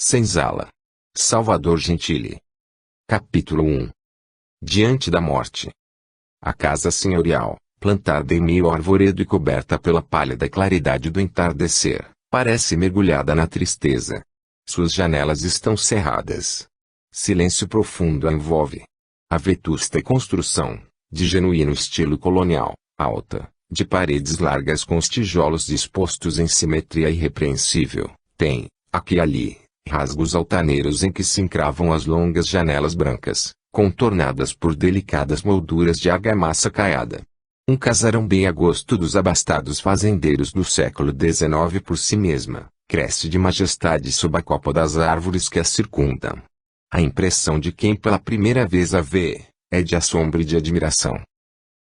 Senzala. Salvador Gentili. Capítulo 1. Diante da morte. A casa senhorial, plantada em meio ao arvoredo e coberta pela pálida claridade do entardecer, parece mergulhada na tristeza. Suas janelas estão cerradas. Silêncio profundo a envolve. A vetusta construção, de genuíno estilo colonial, alta, de paredes largas com os tijolos dispostos em simetria irrepreensível, tem, aqui e ali, rasgos altaneiros em que se encravam as longas janelas brancas, contornadas por delicadas molduras de argamassa caiada. Um casarão bem a gosto dos abastados fazendeiros do século XIX por si mesma, cresce de majestade sob a copa das árvores que a circundam. A impressão de quem pela primeira vez a vê, é de assombro e de admiração.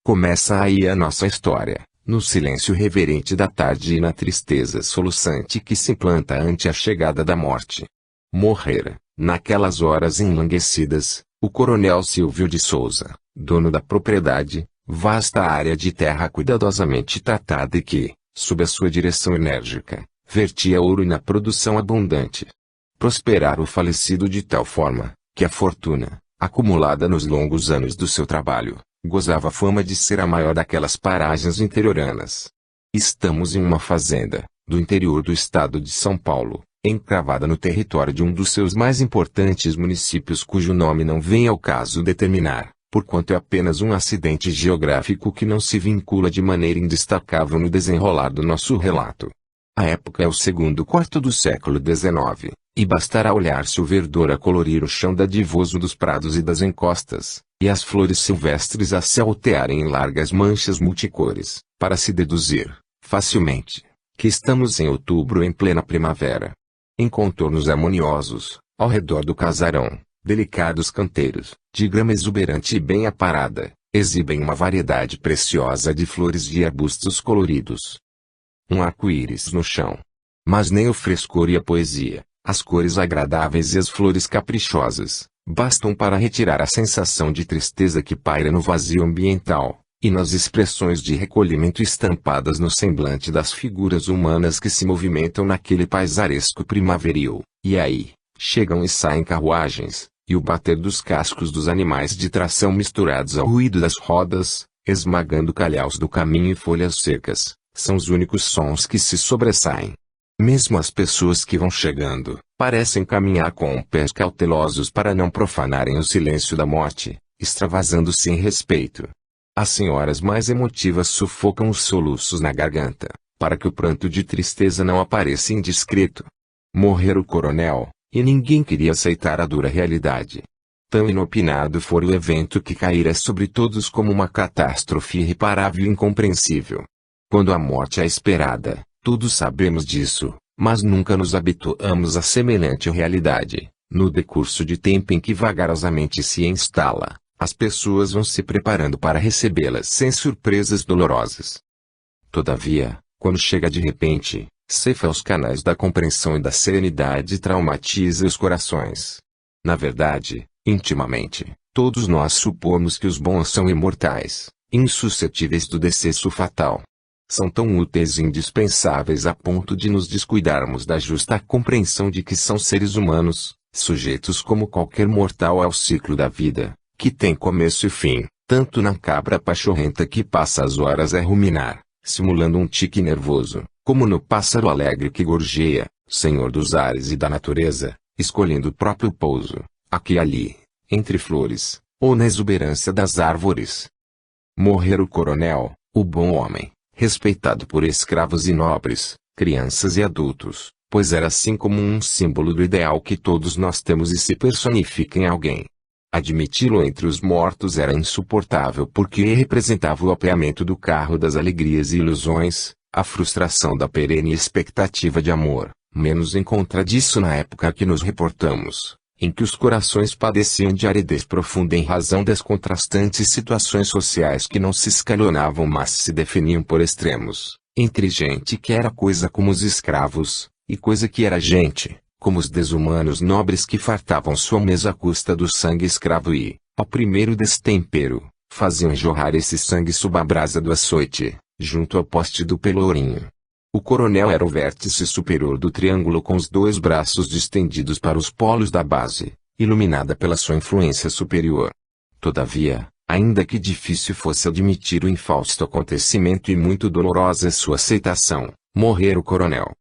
Começa aí a nossa história, no silêncio reverente da tarde e na tristeza soluçante que se implanta ante a chegada da morte. Morrera, naquelas horas enlanguecidas, o coronel Silvio de Souza, dono da propriedade, vasta área de terra cuidadosamente tratada e que, sob a sua direção enérgica, vertia ouro na produção abundante. Prosperara o falecido de tal forma, que a fortuna, acumulada nos longos anos do seu trabalho, gozava fama de ser a maior daquelas paragens interioranas. Estamos em uma fazenda, do interior do estado de São Paulo, encravada no território de um dos seus mais importantes municípios cujo nome não vem ao caso determinar, porquanto é apenas um acidente geográfico que não se vincula de maneira indestacável no desenrolar do nosso relato. A época é o segundo quarto do século XIX, e bastará olhar-se o verdor a colorir o chão dadivoso dos prados e das encostas, e as flores silvestres a se altearem em largas manchas multicores, para se deduzir, facilmente, que estamos em outubro em plena primavera. Em contornos harmoniosos, ao redor do casarão, delicados canteiros, de grama exuberante e bem aparada, exibem uma variedade preciosa de flores e arbustos coloridos. Um arco-íris no chão. Mas nem o frescor e a poesia, as cores agradáveis e as flores caprichosas, bastam para retirar a sensação de tristeza que paira no vazio ambiental, e nas expressões de recolhimento estampadas no semblante das figuras humanas que se movimentam naquele paisaresco primaveril. E aí, chegam e saem carruagens, e o bater dos cascos dos animais de tração misturados ao ruído das rodas, esmagando calhaus do caminho e folhas secas, são os únicos sons que se sobressaem. Mesmo as pessoas que vão chegando, parecem caminhar com pés cautelosos para não profanarem o silêncio da morte, extravasando-se em respeito. As senhoras mais emotivas sufocam os soluços na garganta, para que o pranto de tristeza não apareça indiscreto. Morrera o coronel, e ninguém queria aceitar a dura realidade. Tão inopinado fora o evento que caíra sobre todos como uma catástrofe irreparável e incompreensível. Quando a morte é esperada, todos sabemos disso, mas nunca nos habituamos a semelhante realidade. No decurso de tempo em que vagarosamente se instala, as pessoas vão se preparando para recebê-las sem surpresas dolorosas. Todavia, quando chega de repente, ceifa os canais da compreensão e da serenidade e traumatiza os corações. Na verdade, intimamente, todos nós supomos que os bons são imortais, insuscetíveis do decesso fatal. São tão úteis e indispensáveis a ponto de nos descuidarmos da justa compreensão de que são seres humanos, sujeitos como qualquer mortal ao ciclo da vida, que tem começo e fim, tanto na cabra pachorrenta que passa as horas a ruminar, simulando um tique nervoso, como no pássaro alegre que gorjeia, senhor dos ares e da natureza, escolhendo o próprio pouso, aqui e ali, entre flores, ou na exuberância das árvores. Morrera o coronel, o bom homem, respeitado por escravos e nobres, crianças e adultos, pois era assim como um símbolo do ideal que todos nós temos e se personifica em alguém. Admiti-lo entre os mortos era insuportável porque representava o apeamento do carro das alegrias e ilusões, a frustração da perene expectativa de amor, menos em contradisso na época a que nos reportamos, em que os corações padeciam de aridez profunda em razão das contrastantes situações sociais que não se escalonavam mas se definiam por extremos, entre gente que era coisa como os escravos, e coisa que era gente, como os desumanos nobres que fartavam sua mesa à custa do sangue escravo e, ao primeiro destempero, faziam jorrar esse sangue sob a brasa do açoite, junto ao poste do pelourinho. O coronel era o vértice superior do triângulo com os dois braços distendidos para os polos da base, iluminada pela sua influência superior. Todavia, ainda que difícil fosse admitir o infausto acontecimento e muito dolorosa sua aceitação, morrera o coronel.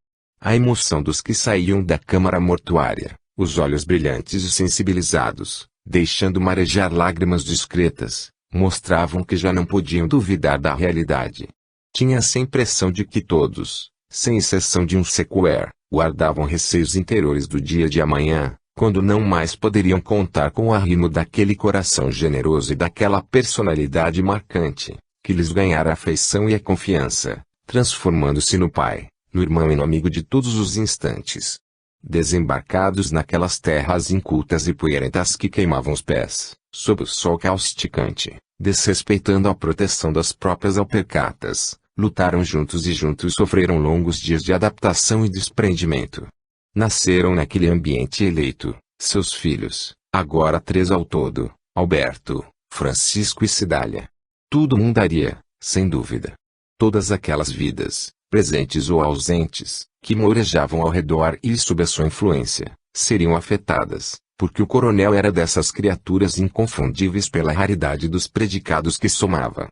A emoção dos que saíam da câmara mortuária, os olhos brilhantes e sensibilizados, deixando marejar lágrimas discretas, mostravam que já não podiam duvidar da realidade. Tinha-se a impressão de que todos, sem exceção de um sequer, guardavam receios interiores do dia de amanhã, quando não mais poderiam contar com o arrimo daquele coração generoso e daquela personalidade marcante, que lhes ganhara a afeição e a confiança, transformando-se no pai, no irmão e no amigo de todos os instantes. Desembarcados naquelas terras incultas e poeirentas que queimavam os pés, sob o sol causticante, desrespeitando a proteção das próprias alpercatas, lutaram juntos e juntos sofreram longos dias de adaptação e desprendimento. Nasceram naquele ambiente eleito, seus filhos, agora 3 ao todo, Alberto, Francisco e Cidália. Tudo mudaria, sem dúvida. Todas aquelas vidas, presentes ou ausentes, que morejavam ao redor e sob a sua influência, seriam afetadas, porque o coronel era dessas criaturas inconfundíveis pela raridade dos predicados que somava.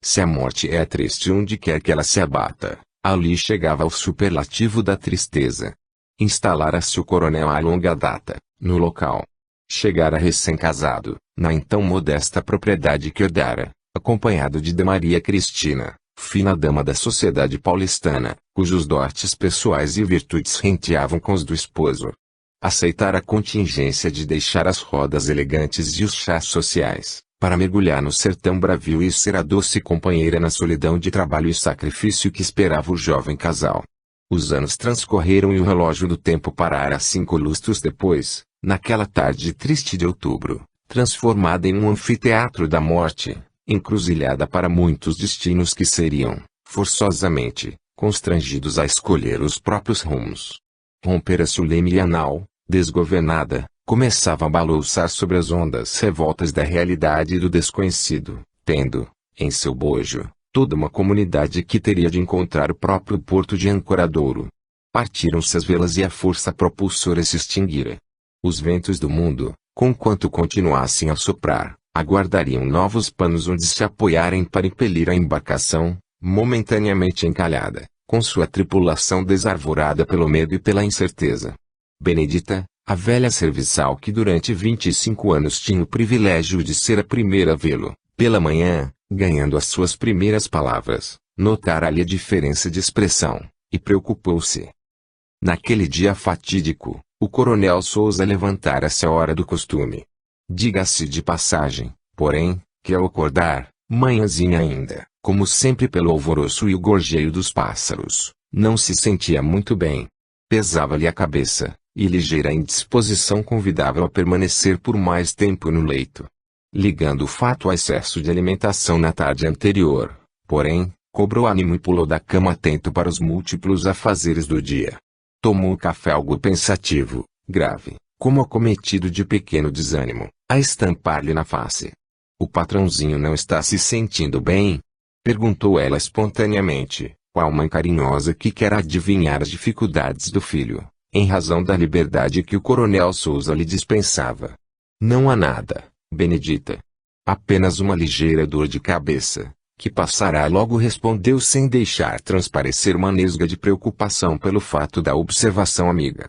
Se a morte é triste onde quer que ela se abata, ali chegava ao superlativo da tristeza. Instalara-se o coronel à longa data, no local. Chegara recém-casado, na então modesta propriedade que herdara, acompanhado de Maria Cristina, fina dama da sociedade paulistana, cujos dotes pessoais e virtudes renteavam com os do esposo. Aceitara a contingência de deixar as rodas elegantes e os chás sociais, para mergulhar no sertão bravio e ser a doce companheira na solidão de trabalho e sacrifício que esperava o jovem casal. Os anos transcorreram e o relógio do tempo parara 5 lustros depois, naquela tarde triste de outubro, transformada em um anfiteatro da morte, encruzilhada para muitos destinos que seriam, forçosamente, constrangidos a escolher os próprios rumos. Rompera-se o leme e a nau, desgovernada, começava a balouçar sobre as ondas revoltas da realidade e do desconhecido, tendo, em seu bojo, toda uma comunidade que teria de encontrar o próprio porto de ancoradouro. Partiram-se as velas e a força propulsora se extinguira. Os ventos do mundo, conquanto continuassem a soprar, aguardariam novos panos onde se apoiarem para impelir a embarcação, momentaneamente encalhada, com sua tripulação desarvorada pelo medo e pela incerteza. Benedita, a velha serviçal que durante 25 anos tinha o privilégio de ser a primeira a vê-lo, pela manhã, ganhando as suas primeiras palavras, notara-lhe a diferença de expressão, e preocupou-se. Naquele dia fatídico, o coronel Souza levantara-se à hora do costume. Diga-se de passagem, porém, que ao acordar, manhãzinha ainda, como sempre pelo alvoroço e o gorjeio dos pássaros, não se sentia muito bem. Pesava-lhe a cabeça, e ligeira indisposição convidava-o a permanecer por mais tempo no leito. Ligando o fato ao excesso de alimentação na tarde anterior, porém, cobrou ânimo e pulou da cama atento para os múltiplos afazeres do dia. Tomou o café algo pensativo, grave, como acometido de pequeno desânimo, a estampar-lhe na face. "O patrãozinho não está se sentindo bem?" perguntou ela espontaneamente, qual mãe carinhosa que quer adivinhar as dificuldades do filho, em razão da liberdade que o coronel Souza lhe dispensava. "Não há nada, Benedita. Apenas uma ligeira dor de cabeça, que passará logo", respondeu sem deixar transparecer uma nesga de preocupação pelo fato da observação amiga.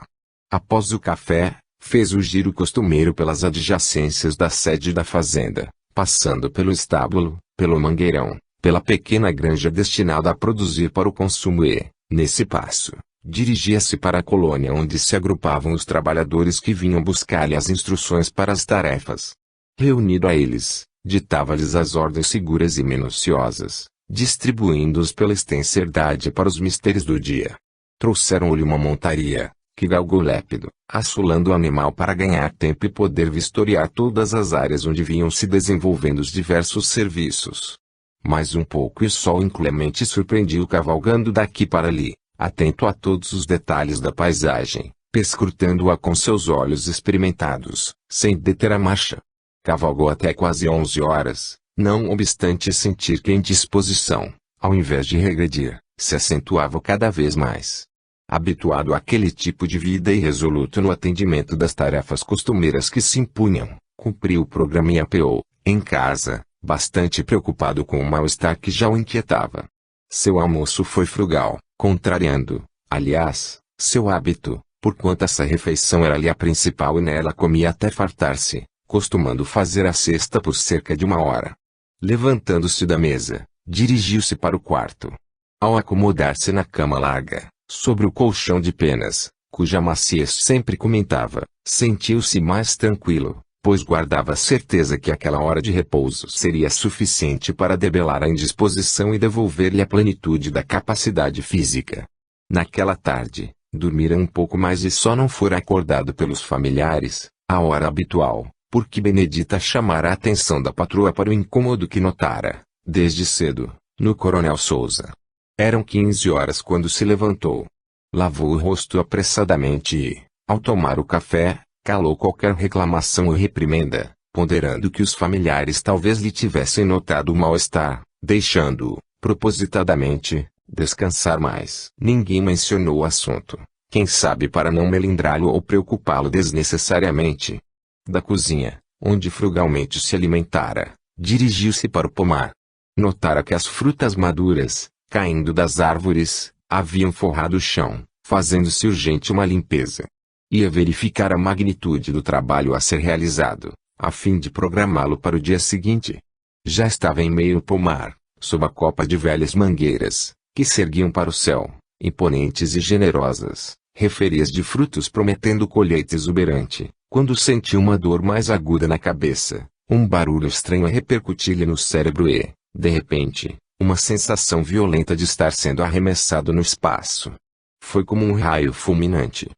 Após o café, fez o giro costumeiro pelas adjacências da sede da fazenda, passando pelo estábulo, pelo mangueirão, pela pequena granja destinada a produzir para o consumo e, nesse passo, dirigia-se para a colônia onde se agrupavam os trabalhadores que vinham buscar-lhe as instruções para as tarefas. Reunido a eles, ditava-lhes as ordens seguras e minuciosas, distribuindo-os pela extensa herdade para os mistérios do dia. Trouxeram-lhe uma montaria, que galgou lépido, assolando o animal para ganhar tempo e poder vistoriar todas as áreas onde vinham se desenvolvendo os diversos serviços. Mais um pouco e o sol inclemente surpreendia-o cavalgando daqui para ali, atento a todos os detalhes da paisagem, perscrutando-a com seus olhos experimentados, sem deter a marcha. Cavalgou até quase 11 horas, não obstante sentir que a indisposição, ao invés de regredir, se acentuava cada vez mais. Habituado àquele tipo de vida e resoluto no atendimento das tarefas costumeiras que se impunham, cumpriu o programa e apeou, em casa, bastante preocupado com o mal-estar que já o inquietava. Seu almoço foi frugal, contrariando, aliás, seu hábito, porquanto essa refeição era-lhe a principal e nela comia até fartar-se, costumando fazer a cesta por cerca de 1 hora. Levantando-se da mesa, dirigiu-se para o quarto. Ao acomodar-se na cama larga, sobre o colchão de penas, cuja maciez sempre comentava, sentiu-se mais tranquilo, pois guardava a certeza que aquela hora de repouso seria suficiente para debelar a indisposição e devolver-lhe a plenitude da capacidade física. Naquela tarde, dormira um pouco mais e só não fora acordado pelos familiares, à hora habitual, porque Benedita chamara a atenção da patroa para o incômodo que notara, desde cedo, no Coronel Sousa. Eram 15 horas quando se levantou. Lavou o rosto apressadamente e, ao tomar o café, calou qualquer reclamação ou reprimenda, ponderando que os familiares talvez lhe tivessem notado o mal-estar, deixando-o, propositadamente, descansar mais. Ninguém mencionou o assunto, quem sabe para não melindrá-lo ou preocupá-lo desnecessariamente. Da cozinha, onde frugalmente se alimentara, dirigiu-se para o pomar. Notara que as frutas maduras, caindo das árvores, haviam forrado o chão, fazendo-se urgente uma limpeza. Ia verificar a magnitude do trabalho a ser realizado, a fim de programá-lo para o dia seguinte. Já estava em meio ao pomar, sob a copa de velhas mangueiras, que se erguiam para o céu, imponentes e generosas, referias de frutos prometendo colheita exuberante, quando sentiu uma dor mais aguda na cabeça, um barulho estranho a repercutir-lhe no cérebro e, de repente, uma sensação violenta de estar sendo arremessado no espaço. Foi como um raio fulminante.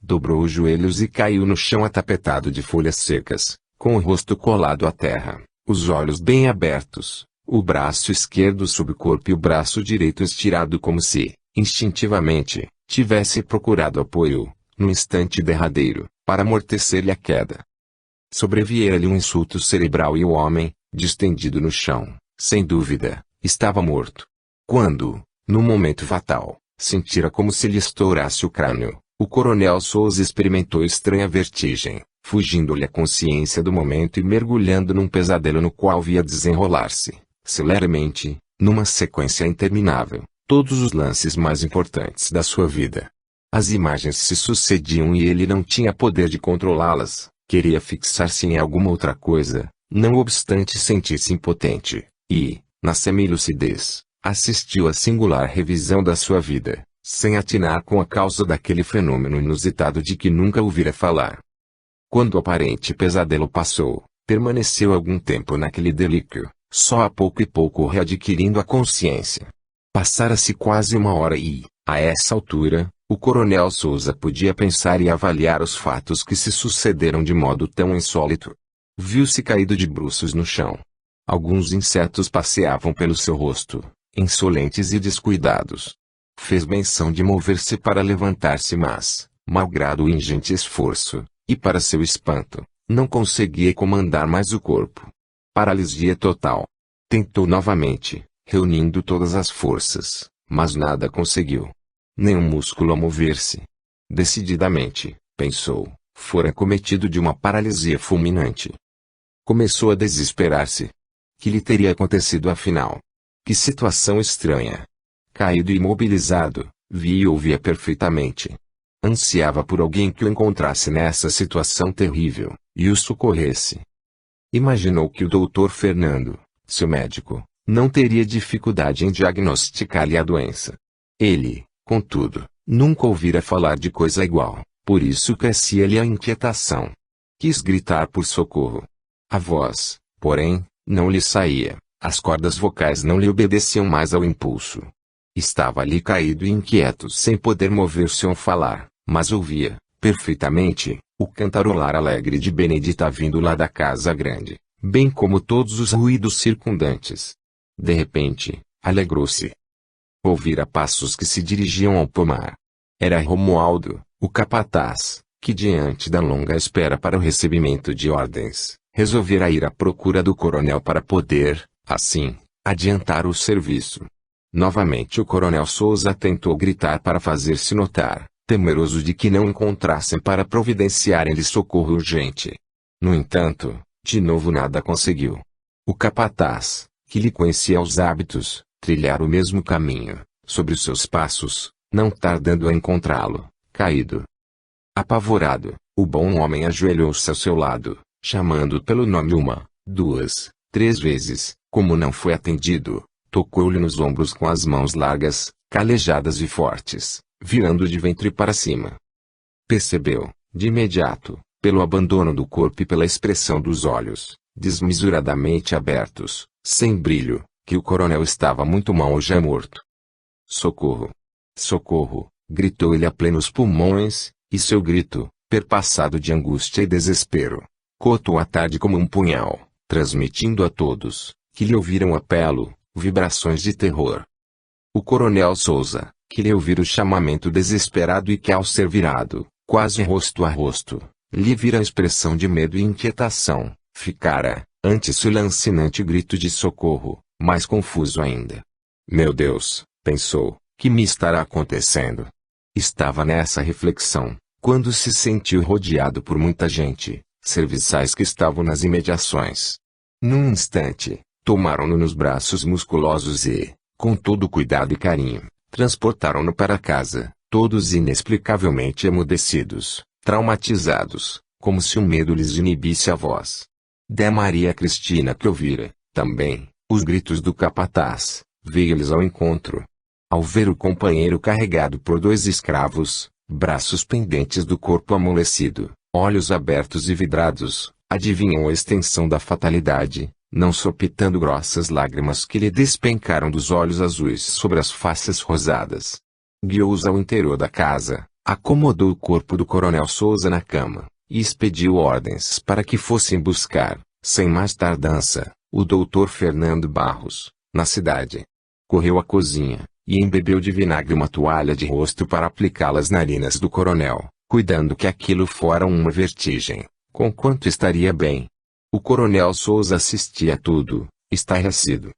Dobrou os joelhos e caiu no chão atapetado de folhas secas, com o rosto colado à terra, os olhos bem abertos, o braço esquerdo sob o corpo e o braço direito estirado como se, instintivamente, tivesse procurado apoio, no instante derradeiro, para amortecer-lhe a queda. Sobreviera-lhe um insulto cerebral e o homem, distendido no chão, sem dúvida, estava morto. Quando, no momento fatal, sentira como se lhe estourasse o crânio, o Coronel Sousa experimentou estranha vertigem, fugindo-lhe a consciência do momento e mergulhando num pesadelo no qual via desenrolar-se, celeremente, numa sequência interminável, todos os lances mais importantes da sua vida. As imagens se sucediam e ele não tinha poder de controlá-las, queria fixar-se em alguma outra coisa, não obstante sentir-se impotente, e, na semi-lucidez, assistiu à singular revisão da sua vida, sem atinar com a causa daquele fenômeno inusitado de que nunca ouvira falar. Quando o aparente pesadelo passou, permaneceu algum tempo naquele delíquio, só a pouco e pouco readquirindo a consciência. Passara-se quase 1 hora e, a essa altura, o Coronel Sousa podia pensar e avaliar os fatos que se sucederam de modo tão insólito. Viu-se caído de bruços no chão. Alguns insetos passeavam pelo seu rosto, insolentes e descuidados. Fez menção de mover-se para levantar-se mas, malgrado o ingente esforço, e para seu espanto, não conseguia comandar mais o corpo. Paralisia total. Tentou novamente, reunindo todas as forças, mas nada conseguiu. Nenhum músculo a mover-se. Decididamente, pensou, fora cometido de uma paralisia fulminante. Começou a desesperar-se. Que lhe teria acontecido afinal? Que situação estranha! Caído e imobilizado, via e ouvia perfeitamente. Ansiava por alguém que o encontrasse nessa situação terrível, e o socorresse. Imaginou que o doutor Fernando, seu médico, não teria dificuldade em diagnosticar-lhe a doença. Ele, contudo, nunca ouvira falar de coisa igual, por isso crescia-lhe a inquietação. Quis gritar por socorro. A voz, porém, não lhe saía, as cordas vocais não lhe obedeciam mais ao impulso. Estava ali caído e inquieto sem poder mover-se ou falar, mas ouvia, perfeitamente, o cantarolar alegre de Benedita vindo lá da casa grande, bem como todos os ruídos circundantes. De repente, alegrou-se. Ouvira passos que se dirigiam ao pomar. Era Romualdo, o capataz, que diante da longa espera para o recebimento de ordens, resolvera ir à procura do coronel para poder, assim, adiantar o serviço. Novamente o coronel Souza tentou gritar para fazer-se notar, temeroso de que não encontrassem para providenciarem-lhe socorro urgente. No entanto, de novo nada conseguiu. O capataz, que lhe conhecia os hábitos, trilhara o mesmo caminho, sobre os seus passos, não tardando a encontrá-lo, caído. Apavorado, o bom homem ajoelhou-se ao seu lado, chamando-o pelo nome 1, 2, 3 vezes. Como não foi atendido, tocou-lhe nos ombros com as mãos largas, calejadas e fortes, virando de ventre para cima. Percebeu, de imediato, pelo abandono do corpo e pela expressão dos olhos, desmesuradamente abertos, sem brilho, que o coronel estava muito mal ou já morto. Socorro! Socorro! Gritou ele a plenos pulmões, e seu grito, perpassado de angústia e desespero, cortou a tarde como um punhal, transmitindo a todos, que lhe ouviram o apelo, vibrações de terror. O coronel Souza, que lhe ouvira o chamamento desesperado e que ao ser virado, quase rosto a rosto, lhe vira a expressão de medo e inquietação, ficara, ante seu lancinante grito de socorro, mais confuso ainda. Meu Deus, pensou, que me estará acontecendo? Estava nessa reflexão, quando se sentiu rodeado por muita gente, serviçais que estavam nas imediações. Num instante, tomaram-no nos braços musculosos e, com todo cuidado e carinho, transportaram-no para casa, todos inexplicavelmente emudecidos, traumatizados, como se o medo lhes inibisse a voz. De Maria Cristina, que ouvira, também, os gritos do capataz, veio-lhes ao encontro. Ao ver o companheiro carregado por 2 escravos, braços pendentes do corpo amolecido, olhos abertos e vidrados, adivinham a extensão da fatalidade, não sopitando grossas lágrimas que lhe despencaram dos olhos azuis sobre as faces rosadas. Guiou-os ao interior da casa, acomodou o corpo do coronel Souza na cama, e expediu ordens para que fossem buscar, sem mais tardança, o doutor Fernando Barros, na cidade. Correu à cozinha, e embebeu de vinagre uma toalha de rosto para aplicá-la às narinas do coronel, cuidando que aquilo fora uma vertigem, conquanto estaria bem. O coronel Souza assistia a tudo, estarrecido.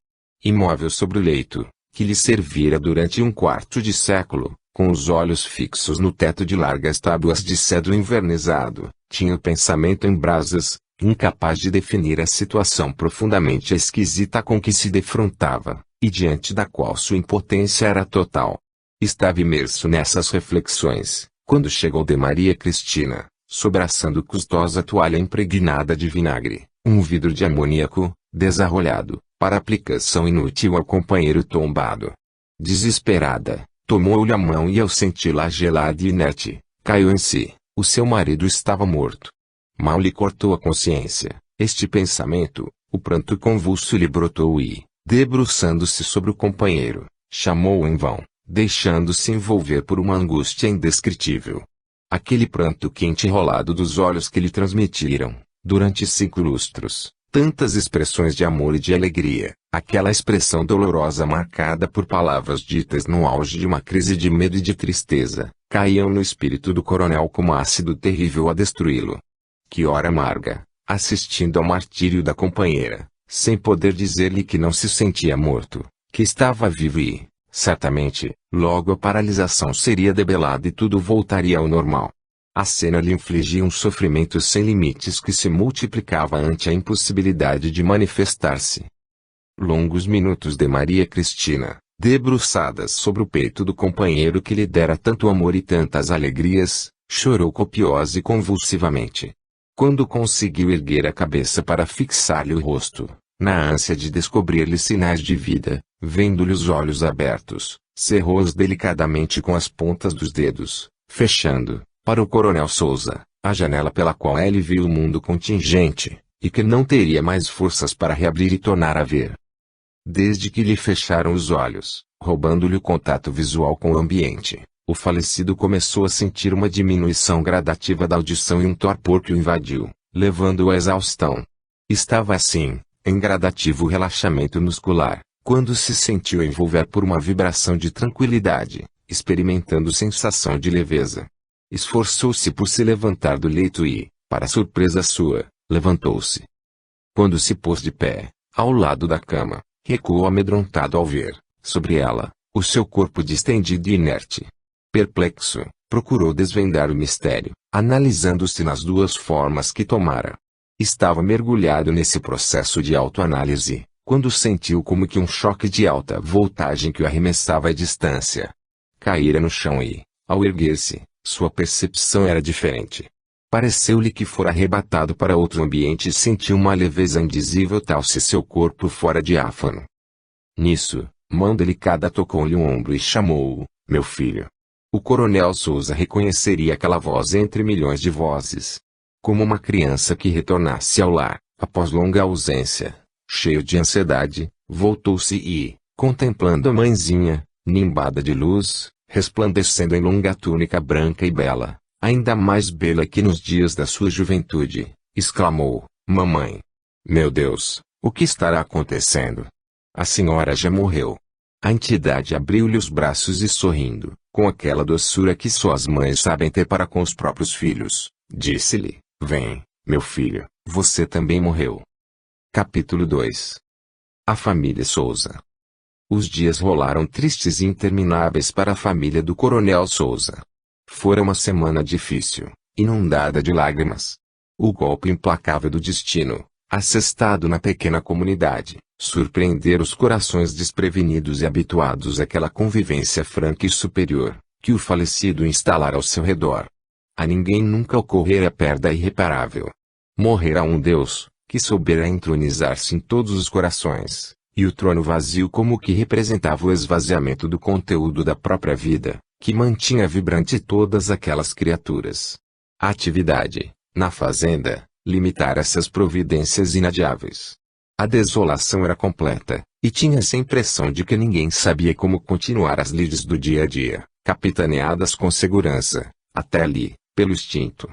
Imóvel sobre o leito, que lhe servira durante 1/4 de século, com os olhos fixos no teto de largas tábuas de cedro envernizado, tinha o pensamento em brasas, incapaz de definir a situação profundamente esquisita com que se defrontava, e diante da qual sua impotência era total. Estava imerso nessas reflexões, quando chegou de Maria Cristina, sobraçando custosa toalha impregnada de vinagre, um vidro de amoníaco, desarrolhado, para aplicação inútil ao companheiro tombado. Desesperada, tomou-lhe a mão e ao senti-la gelada e inerte, caiu em si, o seu marido estava morto. Mal lhe cortou a consciência, este pensamento, o pranto convulso lhe brotou e, debruçando-se sobre o companheiro, chamou-o em vão, deixando-se envolver por uma angústia indescritível. Aquele pranto quente enrolado dos olhos que lhe transmitiram, durante 5 lustros, tantas expressões de amor e de alegria, aquela expressão dolorosa marcada por palavras ditas no auge de uma crise de medo e de tristeza, caíam no espírito do coronel como ácido terrível a destruí-lo. Que hora amarga, assistindo ao martírio da companheira, sem poder dizer-lhe que não se sentia morto, que estava vivo e, certamente, logo a paralisação seria debelada e tudo voltaria ao normal. A cena lhe infligia um sofrimento sem limites que se multiplicava ante a impossibilidade de manifestar-se. Longos minutos de Maria Cristina, debruçadas sobre o peito do companheiro que lhe dera tanto amor e tantas alegrias, chorou copiosa e convulsivamente. Quando conseguiu erguer a cabeça para fixar-lhe o rosto, na ânsia de descobrir-lhe sinais de vida, vendo-lhe os olhos abertos, cerrou-os delicadamente com as pontas dos dedos, fechando, para o coronel Souza, a janela pela qual ele viu o mundo contingente, e que não teria mais forças para reabrir e tornar a ver. Desde que lhe fecharam os olhos, roubando-lhe o contato visual com o ambiente, o falecido começou a sentir uma diminuição gradativa da audição e um torpor que o invadiu, levando-o à exaustão. Estava assim, em gradativo relaxamento muscular, quando se sentiu envolver por uma vibração de tranquilidade, experimentando sensação de leveza. Esforçou-se por se levantar do leito e, para surpresa sua, levantou-se. Quando se pôs de pé, ao lado da cama, recuou amedrontado ao ver, sobre ela, o seu corpo distendido e inerte. Perplexo, procurou desvendar o mistério, analisando-se nas duas formas que tomara. Estava mergulhado nesse processo de autoanálise, quando sentiu como que um choque de alta voltagem que o arremessava à distância. Caíra no chão e, ao erguer-se, sua percepção era diferente. Pareceu-lhe que fora arrebatado para outro ambiente e sentiu uma leveza indizível tal se seu corpo fora diáfano. Nisso, mão delicada tocou-lhe o ombro e chamou-o, meu filho. O coronel Souza reconheceria aquela voz entre milhões de vozes. Como uma criança que retornasse ao lar, após longa ausência, cheio de ansiedade, voltou-se e, contemplando a mãezinha, nimbada de luz, resplandecendo em longa túnica branca e bela, ainda mais bela que nos dias da sua juventude, exclamou, mamãe. Meu Deus, o que estará acontecendo? A senhora já morreu. A entidade abriu-lhe os braços e sorrindo, com aquela doçura que só as mães sabem ter para com os próprios filhos, disse-lhe, vem, meu filho, você também morreu. Capítulo 2. A família Souza. Os dias rolaram tristes e intermináveis para a família do Coronel Souza. Fora uma semana difícil, inundada de lágrimas. O golpe implacável do destino, assestado na pequena comunidade, surpreender os corações desprevenidos e habituados àquela convivência franca e superior, que o falecido instalara ao seu redor. A ninguém nunca ocorrera a perda irreparável. Morrera um Deus, que soubera entronizar-se em todos os corações, e o trono vazio como que representava o esvaziamento do conteúdo da própria vida, que mantinha vibrante todas aquelas criaturas. A atividade, na fazenda, limitara-se às providências inadiáveis. A desolação era completa, e tinha-se a impressão de que ninguém sabia como continuar as lides do dia a dia, capitaneadas com segurança, até ali, pelo instinto.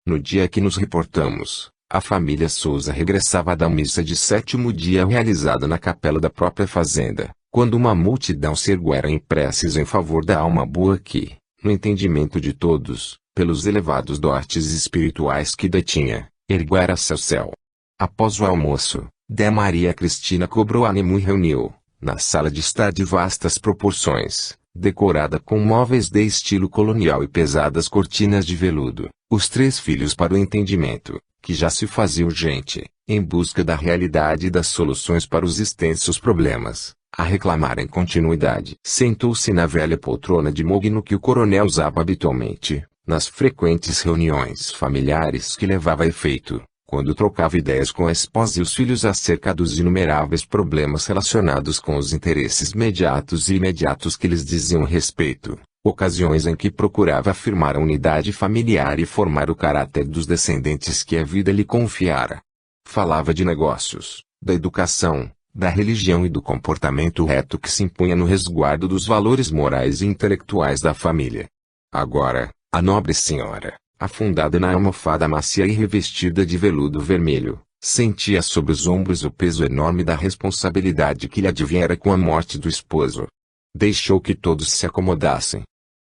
No dia que nos reportamos, a família Souza regressava da missa de sétimo dia realizada na capela da própria fazenda, quando uma multidão se erguera em preces em favor da alma boa que, no entendimento de todos, pelos elevados dotes espirituais que detinha, erguera-se ao céu. Após o almoço, Dé Maria Cristina cobrou ânimo e reuniu, na sala de estar de vastas proporções, decorada com móveis de estilo colonial e pesadas cortinas de veludo, os três filhos para o entendimento, que já se fazia urgente, em busca da realidade e das soluções para os extensos problemas, a reclamarem continuidade. Sentou-se na velha poltrona de mogno que o coronel usava habitualmente, nas frequentes reuniões familiares que levava a efeito, quando trocava ideias com a esposa e os filhos acerca dos inumeráveis problemas relacionados com os interesses mediatos e imediatos que lhes diziam respeito, ocasiões em que procurava afirmar a unidade familiar e formar o caráter dos descendentes que a vida lhe confiara. Falava de negócios, da educação, da religião e do comportamento reto que se impunha no resguardo dos valores morais e intelectuais da família. Agora, a nobre senhora, afundada na almofada macia e revestida de veludo vermelho, sentia sobre os ombros o peso enorme da responsabilidade que lhe advinha com a morte do esposo. Deixou que todos se acomodassem.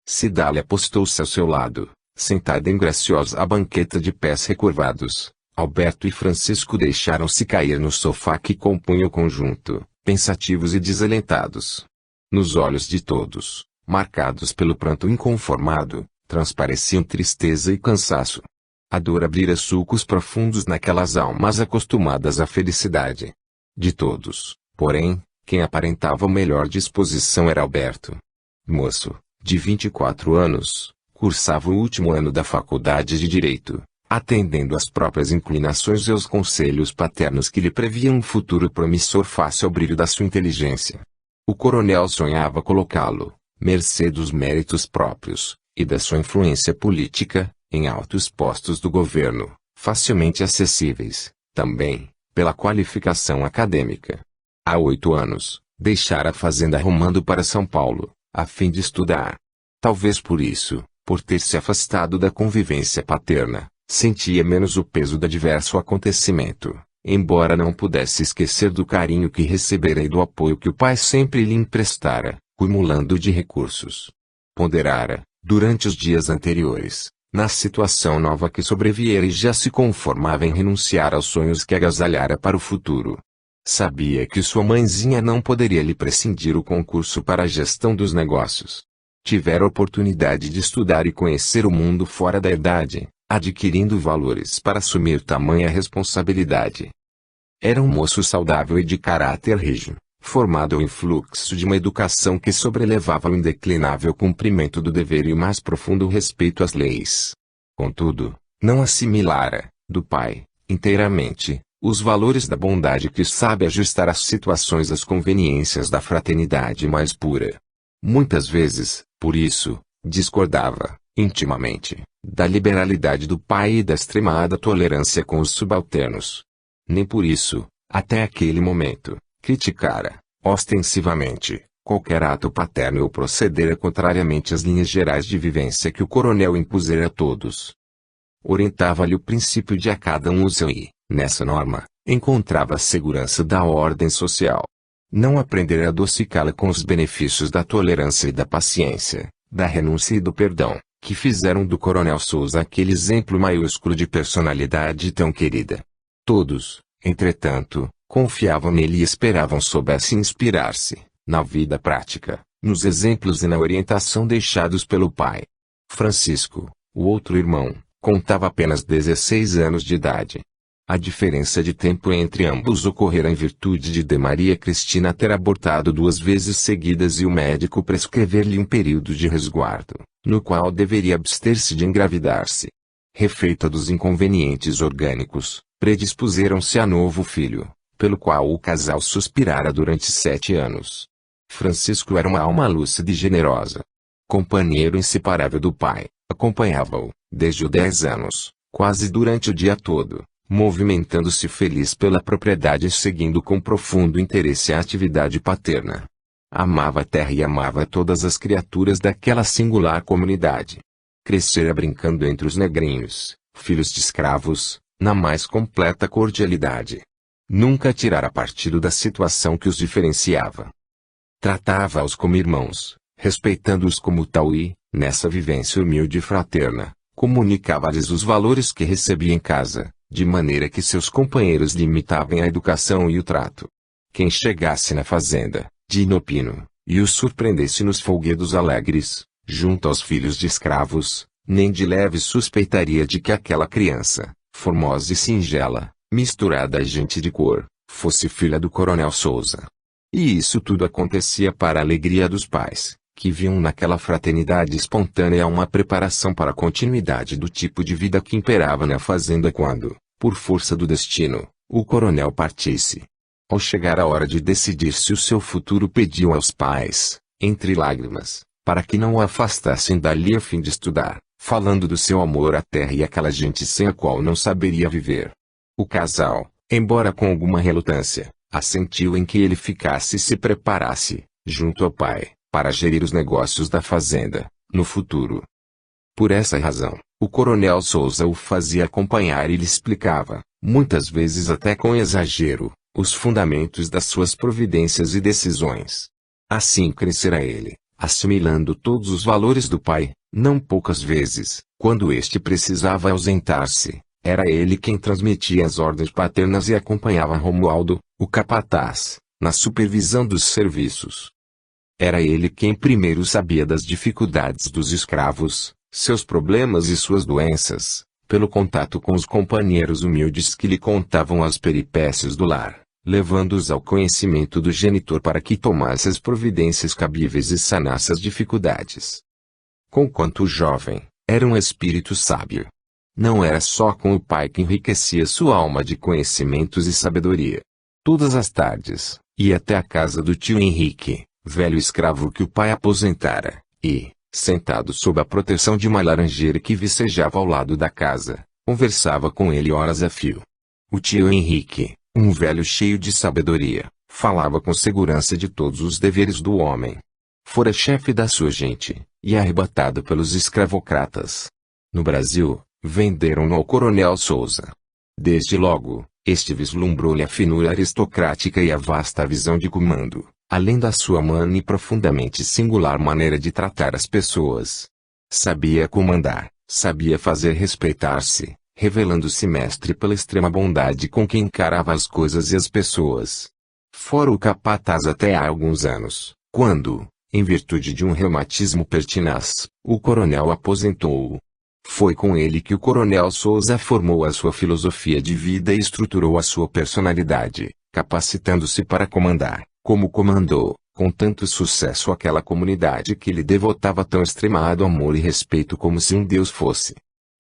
Cidália postou-se ao seu lado, sentada em graciosa banqueta de pés recurvados. Alberto e Francisco deixaram-se cair no sofá que compunha o conjunto, pensativos e desalentados. Nos olhos de todos, marcados pelo pranto inconformado, transpareciam tristeza e cansaço. A dor abrira sulcos profundos naquelas almas acostumadas à felicidade. De todos, porém, quem aparentava melhor disposição era Alberto. Moço, de 24 anos, cursava o último ano da faculdade de Direito, atendendo às próprias inclinações e aos conselhos paternos que lhe previam um futuro promissor face ao brilho da sua inteligência. O coronel sonhava colocá-lo, mercê dos méritos próprios, e da sua influência política, em altos postos do governo, facilmente acessíveis, também, pela qualificação acadêmica. Há 8 anos, deixara a fazenda rumando para São Paulo, a fim de estudar. Talvez por isso, por ter se afastado da convivência paterna, sentia menos o peso do adverso acontecimento, embora não pudesse esquecer do carinho que recebera e do apoio que o pai sempre lhe emprestara, cumulando de recursos. Ponderara, durante os dias anteriores, na situação nova que sobreviera e já se conformava em renunciar aos sonhos que agasalhara para o futuro. Sabia que sua mãezinha não poderia lhe prescindir o concurso para a gestão dos negócios. Tivera oportunidade de estudar e conhecer o mundo fora da idade, adquirindo valores para assumir tamanha responsabilidade. Era um moço saudável e de caráter rígido, formado ao influxo de uma educação que sobrelevava o indeclinável cumprimento do dever e o mais profundo respeito às leis. Contudo, não assimilara, do pai, inteiramente, os valores da bondade que sabe ajustar as situações às conveniências da fraternidade mais pura. Muitas vezes, por isso, discordava, intimamente, da liberalidade do pai e da extremada tolerância com os subalternos. Nem por isso, até aquele momento, criticara, ostensivamente, qualquer ato paterno ou procedera contrariamente às linhas gerais de vivência que o coronel impusera a todos. Orientava-lhe o princípio de a cada um o seu e, nessa norma, encontrava a segurança da ordem social. Não aprendera a adocicá-la com os benefícios da tolerância e da paciência, da renúncia e do perdão, que fizeram do Coronel Souza aquele exemplo maiúsculo de personalidade tão querida. Todos, entretanto, confiavam nele e esperavam soubesse inspirar-se, na vida prática, nos exemplos e na orientação deixados pelo pai. Francisco, o outro irmão, contava apenas 16 anos de idade. A diferença de tempo entre ambos ocorrera em virtude de Maria Cristina ter abortado 2 vezes seguidas e o médico prescrever-lhe um período de resguardo, no qual deveria abster-se de engravidar-se. Refeita dos inconvenientes orgânicos, predispuseram-se a novo filho, pelo qual o casal suspirara durante 7 anos. Francisco era uma alma lúcida e generosa. Companheiro inseparável do pai, acompanhava-o, desde os 10 anos, quase durante o dia todo, movimentando-se feliz pela propriedade e seguindo com profundo interesse a atividade paterna. Amava a terra e amava todas as criaturas daquela singular comunidade. Crescera brincando entre os negrinhos, filhos de escravos, na mais completa cordialidade. Nunca tirara partido da situação que os diferenciava. Tratava-os como irmãos, respeitando-os como tal e, nessa vivência humilde e fraterna, comunicava-lhes os valores que recebia em casa, de maneira que seus companheiros lhe imitavam a educação e o trato. Quem chegasse na fazenda, de inopino, e os surpreendesse nos folguedos alegres, junto aos filhos de escravos, nem de leve suspeitaria de que aquela criança, formosa e singela, misturada a gente de cor, fosse filha do Coronel Souza. E isso tudo acontecia para a alegria dos pais, que viam naquela fraternidade espontânea uma preparação para a continuidade do tipo de vida que imperava na fazenda quando, por força do destino, o coronel partisse. Ao chegar a hora de decidir-se o seu futuro, pediu aos pais, entre lágrimas, para que não o afastassem dali a fim de estudar, falando do seu amor à terra e àquela gente sem a qual não saberia viver. O casal, embora com alguma relutância, assentiu em que ele ficasse e se preparasse, junto ao pai, para gerir os negócios da fazenda, no futuro. Por essa razão, o Coronel Souza o fazia acompanhar e lhe explicava, muitas vezes até com exagero, os fundamentos das suas providências e decisões. Assim crescera ele, assimilando todos os valores do pai. Não poucas vezes, quando este precisava ausentar-se, era ele quem transmitia as ordens paternas e acompanhava Romualdo, o capataz, na supervisão dos serviços. Era ele quem primeiro sabia das dificuldades dos escravos, seus problemas e suas doenças, pelo contato com os companheiros humildes que lhe contavam as peripécias do lar, levando-os ao conhecimento do genitor para que tomasse as providências cabíveis e sanasse as dificuldades. Conquanto jovem, era um espírito sábio. Não era só com o pai que enriquecia sua alma de conhecimentos e sabedoria. Todas as tardes, ia até a casa do tio Henrique, velho escravo que o pai aposentara, e, sentado sob a proteção de uma laranjeira que vicejava ao lado da casa, conversava com ele horas a fio. O tio Henrique, um velho cheio de sabedoria, falava com segurança de todos os deveres do homem. Fora chefe da sua gente, e arrebatado pelos escravocratas. No Brasil, venderam-no ao Coronel Souza. Desde logo, este vislumbrou-lhe a finura aristocrática e a vasta visão de comando, além da sua humana e profundamente singular maneira de tratar as pessoas. Sabia comandar, sabia fazer respeitar-se, revelando-se mestre pela extrema bondade com que encarava as coisas e as pessoas. Fora o capataz até há alguns anos, quando, em virtude de um reumatismo pertinaz, o coronel aposentou-o. Foi com ele que o coronel Souza formou a sua filosofia de vida e estruturou a sua personalidade, capacitando-se para comandar, como comandou, com tanto sucesso aquela comunidade que lhe devotava tão extremado amor e respeito como se um Deus fosse.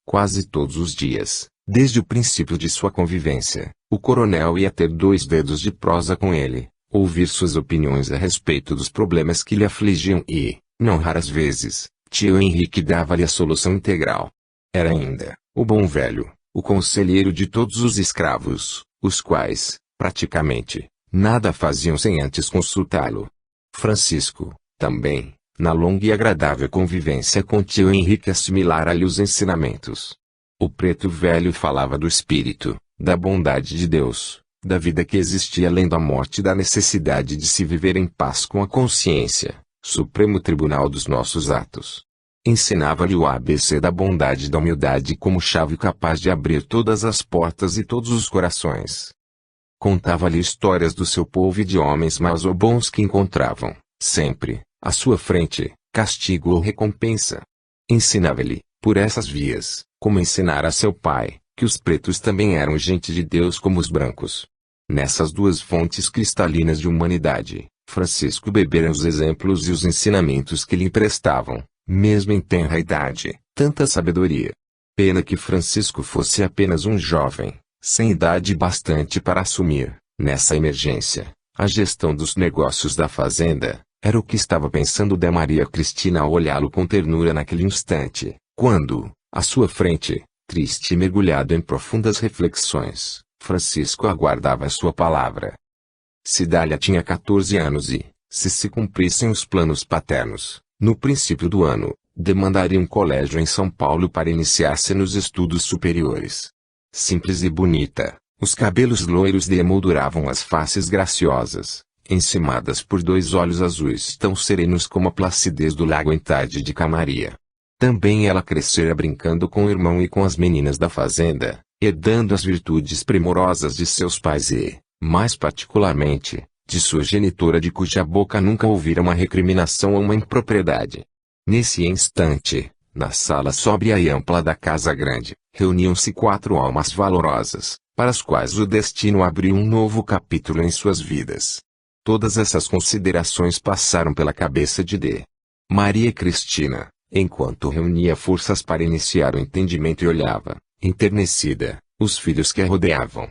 Quase todos os dias, desde o princípio de sua convivência, o coronel ia ter 2 dedos de prosa com ele, ouvir suas opiniões a respeito dos problemas que lhe afligiam e, não raras vezes, tio Henrique dava-lhe a solução integral. Era ainda, o bom velho, o conselheiro de todos os escravos, os quais, praticamente, nada faziam sem antes consultá-lo. Francisco, também, na longa e agradável convivência com tio Henrique assimilara-lhe os ensinamentos. O preto velho falava do espírito, da bondade de Deus, da vida que existia além da morte e da necessidade de se viver em paz com a consciência, supremo tribunal dos nossos atos. Ensinava-lhe o ABC da bondade e da humildade como chave capaz de abrir todas as portas e todos os corações. Contava-lhe histórias do seu povo e de homens maus ou bons que encontravam, sempre, à sua frente, castigo ou recompensa. Ensinava-lhe, por essas vias, como ensinara a seu pai, que os pretos também eram gente de Deus como os brancos. Nessas 2 fontes cristalinas de humanidade, Francisco bebera os exemplos e os ensinamentos que lhe emprestavam, mesmo em tenra idade, tanta sabedoria. Pena que Francisco fosse apenas um jovem, sem idade bastante para assumir, nessa emergência, a gestão dos negócios da fazenda. Era o que estava pensando de Maria Cristina ao olhá-lo com ternura naquele instante, quando, à sua frente, triste e mergulhado em profundas reflexões, Francisco aguardava a sua palavra. Cidália tinha 14 anos e, se cumprissem os planos paternos, no princípio do ano, demandaria um colégio em São Paulo para iniciar-se nos estudos superiores. Simples e bonita, os cabelos loiros lhe emolduravam as faces graciosas, encimadas por 2 olhos azuis tão serenos como a placidez do lago em tarde de calmaria. Também ela crescera brincando com o irmão e com as meninas da fazenda, herdando as virtudes primorosas de seus pais e, mais particularmente, de sua genitora de cuja boca nunca ouvira uma recriminação ou uma impropriedade. Nesse instante, na sala sóbria e ampla da casa grande, reuniam-se 4 almas valorosas, para as quais o destino abriu um novo capítulo em suas vidas. Todas essas considerações passaram pela cabeça de D. Maria Cristina, enquanto reunia forças para iniciar o entendimento e olhava, enternecida, os filhos que a rodeavam.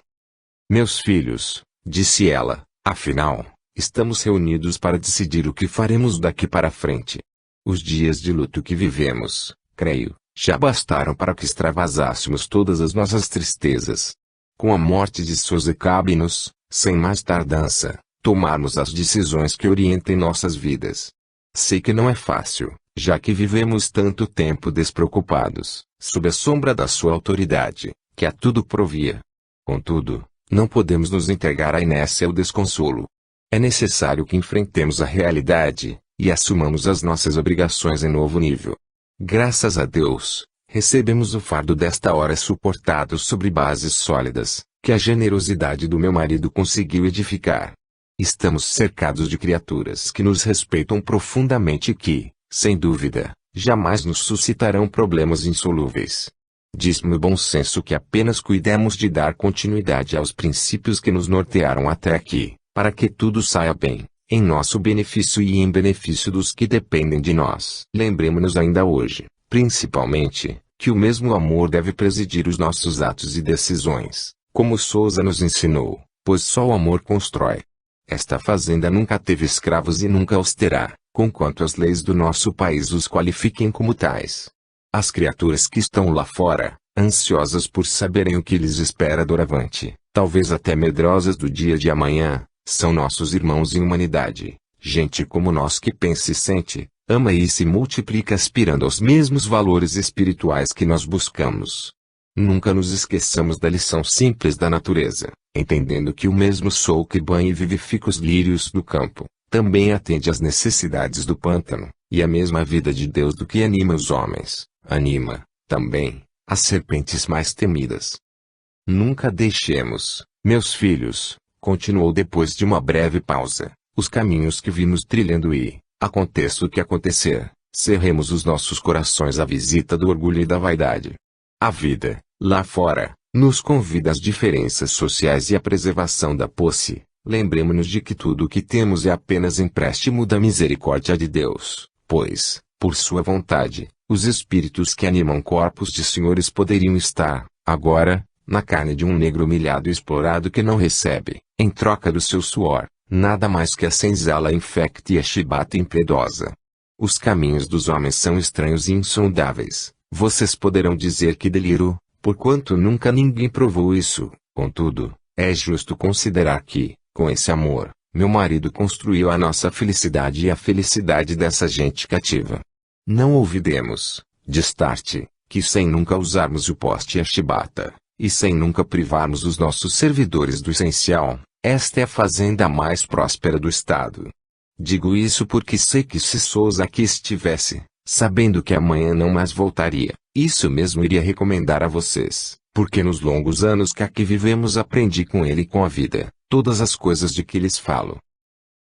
Meus filhos, disse ela, afinal, estamos reunidos para decidir o que faremos daqui para frente. Os dias de luto que vivemos, creio, já bastaram para que extravasássemos todas as nossas tristezas. Com a morte de Souza cabe-nos, sem mais tardança, tomarmos as decisões que orientem nossas vidas. Sei que não é fácil, já que vivemos tanto tempo despreocupados, sob a sombra da sua autoridade, que a tudo provia. Contudo, não podemos nos entregar à inércia ou desconsolo. É necessário que enfrentemos a realidade, e assumamos as nossas obrigações em novo nível. Graças a Deus, recebemos o fardo desta hora suportado sobre bases sólidas, que a generosidade do meu marido conseguiu edificar. Estamos cercados de criaturas que nos respeitam profundamente e que, sem dúvida, jamais nos suscitarão problemas insolúveis. Diz-me o bom senso que apenas cuidemos de dar continuidade aos princípios que nos nortearam até aqui, para que tudo saia bem, em nosso benefício e em benefício dos que dependem de nós. Lembremos-nos ainda hoje, principalmente, que o mesmo amor deve presidir os nossos atos e decisões, como Souza nos ensinou, pois só o amor constrói. Esta fazenda nunca teve escravos e nunca os terá, conquanto as leis do nosso país os qualifiquem como tais. As criaturas que estão lá fora, ansiosas por saberem o que lhes espera doravante, talvez até medrosas do dia de amanhã, são nossos irmãos em humanidade, gente como nós que pensa e sente, ama e se multiplica aspirando aos mesmos valores espirituais que nós buscamos. Nunca nos esqueçamos da lição simples da natureza, entendendo que o mesmo sol que banha e vivifica os lírios do campo, também atende às necessidades do pântano, e a mesma vida de Deus do que anima os homens, anima, também, as serpentes mais temidas. Nunca deixemos, meus filhos, continuou depois de uma breve pausa, os caminhos que vimos trilhando e, aconteça o que acontecer, cerremos os nossos corações à visita do orgulho e da vaidade. A vida, lá fora, nos convida às diferenças sociais e à preservação da posse. Lembremos-nos de que tudo o que temos é apenas empréstimo da misericórdia de Deus, pois, por sua vontade, os espíritos que animam corpos de senhores poderiam estar, agora, na carne de um negro humilhado e explorado que não recebe, em troca do seu suor, nada mais que a senzala infecta e a chibata impiedosa. Os caminhos dos homens são estranhos e insondáveis. Vocês poderão dizer que deliro, porquanto nunca ninguém provou isso. Contudo, é justo considerar que, com esse amor, meu marido construiu a nossa felicidade e a felicidade dessa gente cativa. Não olvidemos, de start, que sem nunca usarmos o poste e a chibata, e sem nunca privarmos os nossos servidores do essencial, esta é a fazenda mais próspera do estado. Digo isso porque sei que se Souza aqui estivesse, sabendo que amanhã não mais voltaria, isso mesmo iria recomendar a vocês, porque nos longos anos que aqui vivemos aprendi com ele e com a vida, todas as coisas de que lhes falo.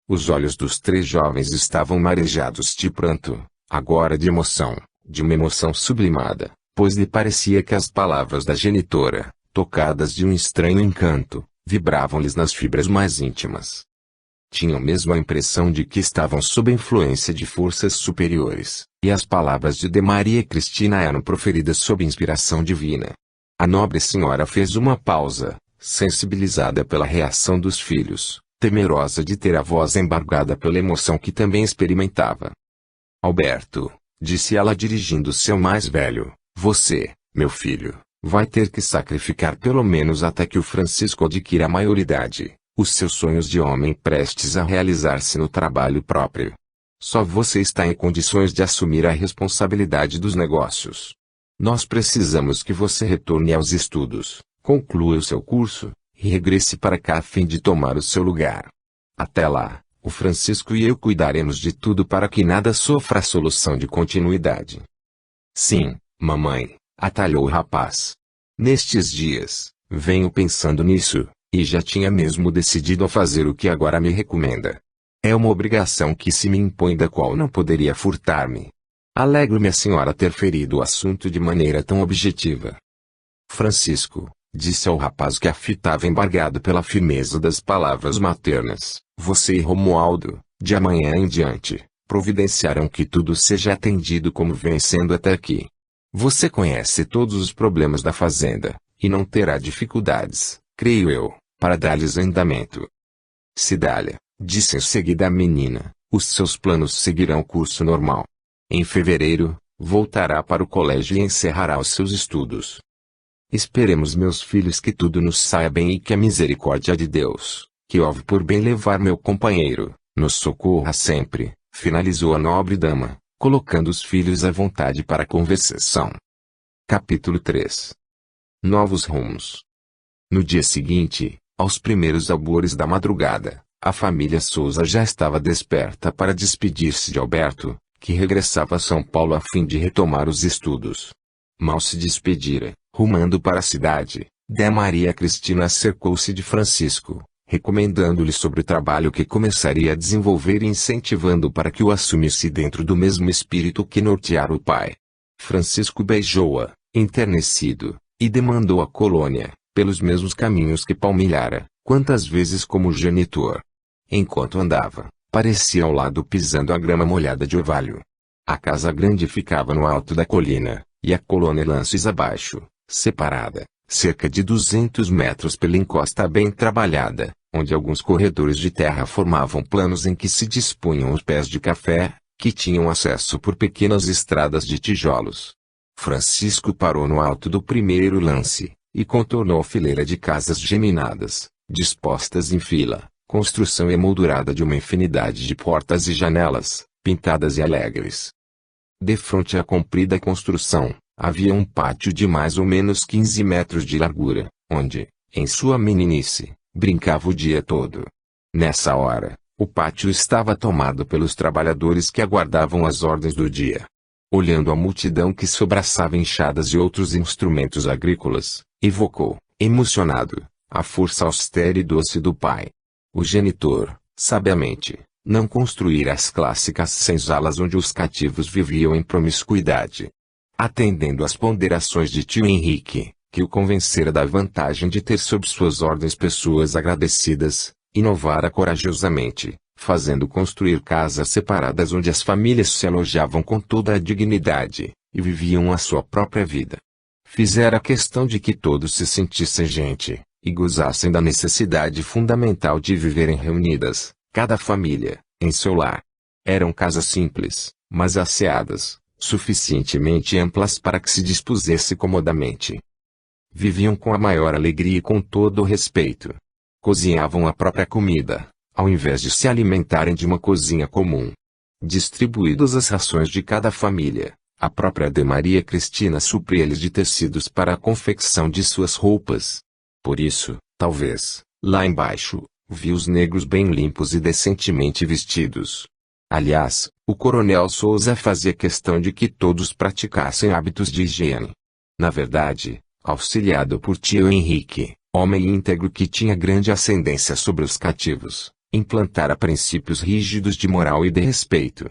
Os olhos dos três jovens estavam marejados de pranto, agora de emoção, de uma emoção sublimada, pois lhe parecia que as palavras da genitora, tocadas de um estranho encanto, vibravam-lhes nas fibras mais íntimas. Tinham mesmo a impressão de que estavam sob a influência de forças superiores, e as palavras de Maria Cristina eram proferidas sob inspiração divina. A nobre senhora fez uma pausa, sensibilizada pela reação dos filhos, temerosa de ter a voz embargada pela emoção que também experimentava. Alberto, disse ela dirigindo-se ao mais velho, você, meu filho, vai ter que sacrificar pelo menos até que o Francisco adquira a maioridade, os seus sonhos de homem prestes a realizar-se no trabalho próprio. Só você está em condições de assumir a responsabilidade dos negócios. Nós precisamos que você retorne aos estudos, conclua o seu curso, e regresse para cá a fim de tomar o seu lugar. Até lá, o Francisco e eu cuidaremos de tudo para que nada sofra a solução de continuidade. Sim, mamãe, atalhou o rapaz. Nestes dias, venho pensando nisso, e já tinha mesmo decidido a fazer o que agora me recomenda. É uma obrigação que se me impõe da qual não poderia furtar-me. Alegro-me a senhora ter ferido o assunto de maneira tão objetiva. Francisco, disse ao rapaz que a fitava embargado pela firmeza das palavras maternas, você e Romualdo, de amanhã em diante, providenciarão que tudo seja atendido como vem sendo até aqui. Você conhece todos os problemas da fazenda, e não terá dificuldades, creio eu, para dar-lhes andamento. Cidália, disse em seguida a menina, os seus planos seguirão curso normal. Em fevereiro, voltará para o colégio e encerrará os seus estudos. Esperemos, meus filhos, que tudo nos saia bem e que a misericórdia de Deus, que houve por bem levar meu companheiro, nos socorra sempre, finalizou a nobre dama, colocando os filhos à vontade para a conversação. Capítulo 3. Novos rumos. No dia seguinte, aos primeiros albores da madrugada, a família Souza já estava desperta para despedir-se de Alberto, que regressava a São Paulo a fim de retomar os estudos. Mal se despedira, rumando para a cidade, Maria Cristina cercou-se de Francisco, recomendando-lhe sobre o trabalho que começaria a desenvolver e incentivando para que o assumisse dentro do mesmo espírito que norteara o pai. Francisco beijou-a, enternecido, e demandou a colônia, pelos mesmos caminhos que palmilhara, quantas vezes como genitor. Enquanto andava, parecia ao lado pisando a grama molhada de orvalho. A casa grande ficava no alto da colina, e a colônia lances abaixo, separada, cerca de 200 metros pela encosta bem trabalhada, onde alguns corredores de terra formavam planos em que se dispunham os pés de café, que tinham acesso por pequenas estradas de tijolos. Francisco parou no alto do primeiro lance, e contornou a fileira de casas geminadas, dispostas em fila, construção emoldurada de uma infinidade de portas e janelas, pintadas e alegres. Defronte à comprida construção, havia um pátio de mais ou menos 15 metros de largura, onde, em sua meninice, brincava o dia todo. Nessa hora, o pátio estava tomado pelos trabalhadores que aguardavam as ordens do dia. Olhando a multidão que sobraçava enxadas e outros instrumentos agrícolas, evocou, emocionado, a força austera e doce do pai. O genitor, sabiamente, não construíra as clássicas senzalas onde os cativos viviam em promiscuidade. Atendendo às ponderações de tio Henrique, que o convencera da vantagem de ter sob suas ordens pessoas agradecidas, inovara corajosamente, fazendo construir casas separadas onde as famílias se alojavam com toda a dignidade, e viviam a sua própria vida. Fizera questão de que todos se sentissem gente, e gozassem da necessidade fundamental de viverem reunidas, cada família, em seu lar. Eram casas simples, mas asseadas, suficientemente amplas para que se dispusesse comodamente. Viviam com a maior alegria e com todo o respeito. Cozinhavam a própria comida, ao invés de se alimentarem de uma cozinha comum. Distribuídas as rações de cada família, a própria de Maria Cristina supria-lhes de tecidos para a confecção de suas roupas. Por isso, talvez, lá embaixo, vi os negros bem limpos e decentemente vestidos. Aliás, o coronel Souza fazia questão de que todos praticassem hábitos de higiene. Na verdade, auxiliado por tio Henrique, homem íntegro que tinha grande ascendência sobre os cativos, implantara princípios rígidos de moral e de respeito.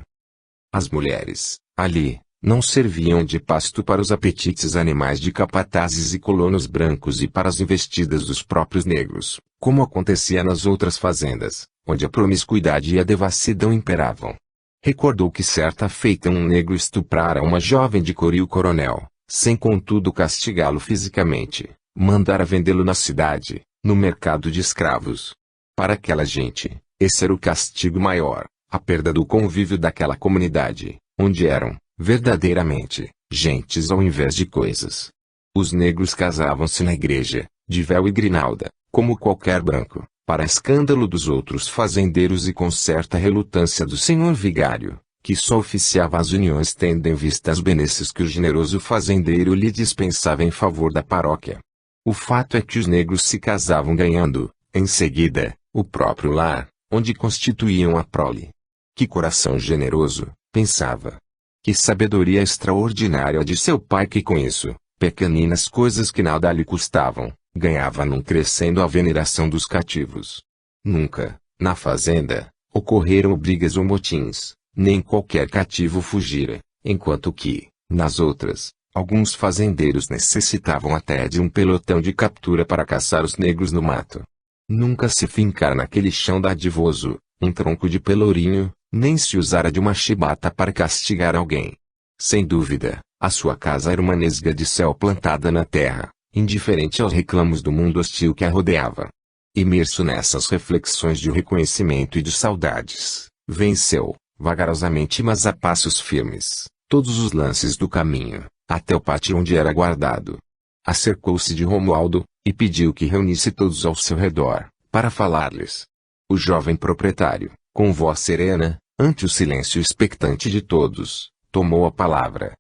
As mulheres, ali, não serviam de pasto para os apetites animais de capatazes e colonos brancos e para as investidas dos próprios negros, como acontecia nas outras fazendas, onde a promiscuidade e a devassidão imperavam. Recordou que certa feita um negro estuprara uma jovem de cor e o coronel, sem contudo castigá-lo fisicamente, mandara vendê-lo na cidade, no mercado de escravos. Para aquela gente, esse era o castigo maior, a perda do convívio daquela comunidade, onde eram, verdadeiramente, gentes ao invés de coisas. Os negros casavam-se na igreja, de véu e grinalda, como qualquer branco, para escândalo dos outros fazendeiros e com certa relutância do senhor vigário, que só oficiava as uniões tendo em vista as benesses que o generoso fazendeiro lhe dispensava em favor da paróquia. O fato é que os negros se casavam ganhando, em seguida, o próprio lar, onde constituíam a prole. Que coração generoso, pensava. Que sabedoria extraordinária de seu pai que com isso, pequeninas coisas que nada lhe custavam, ganhava num crescendo a veneração dos cativos. Nunca, na fazenda, ocorreram brigas ou motins, nem qualquer cativo fugira, enquanto que, nas outras, alguns fazendeiros necessitavam até de um pelotão de captura para caçar os negros no mato. Nunca se fincara naquele chão dadivoso, um tronco de pelourinho, nem se usara de uma chibata para castigar alguém. Sem dúvida, a sua casa era uma nesga de céu plantada na terra, indiferente aos reclamos do mundo hostil que a rodeava. Imerso nessas reflexões de reconhecimento e de saudades, venceu, vagarosamente mas a passos firmes, todos os lances do caminho, até o pátio onde era guardado. Acercou-se de Romualdo, e pediu que reunisse todos ao seu redor, para falar-lhes. O jovem proprietário, com voz serena, ante o silêncio expectante de todos, tomou a palavra.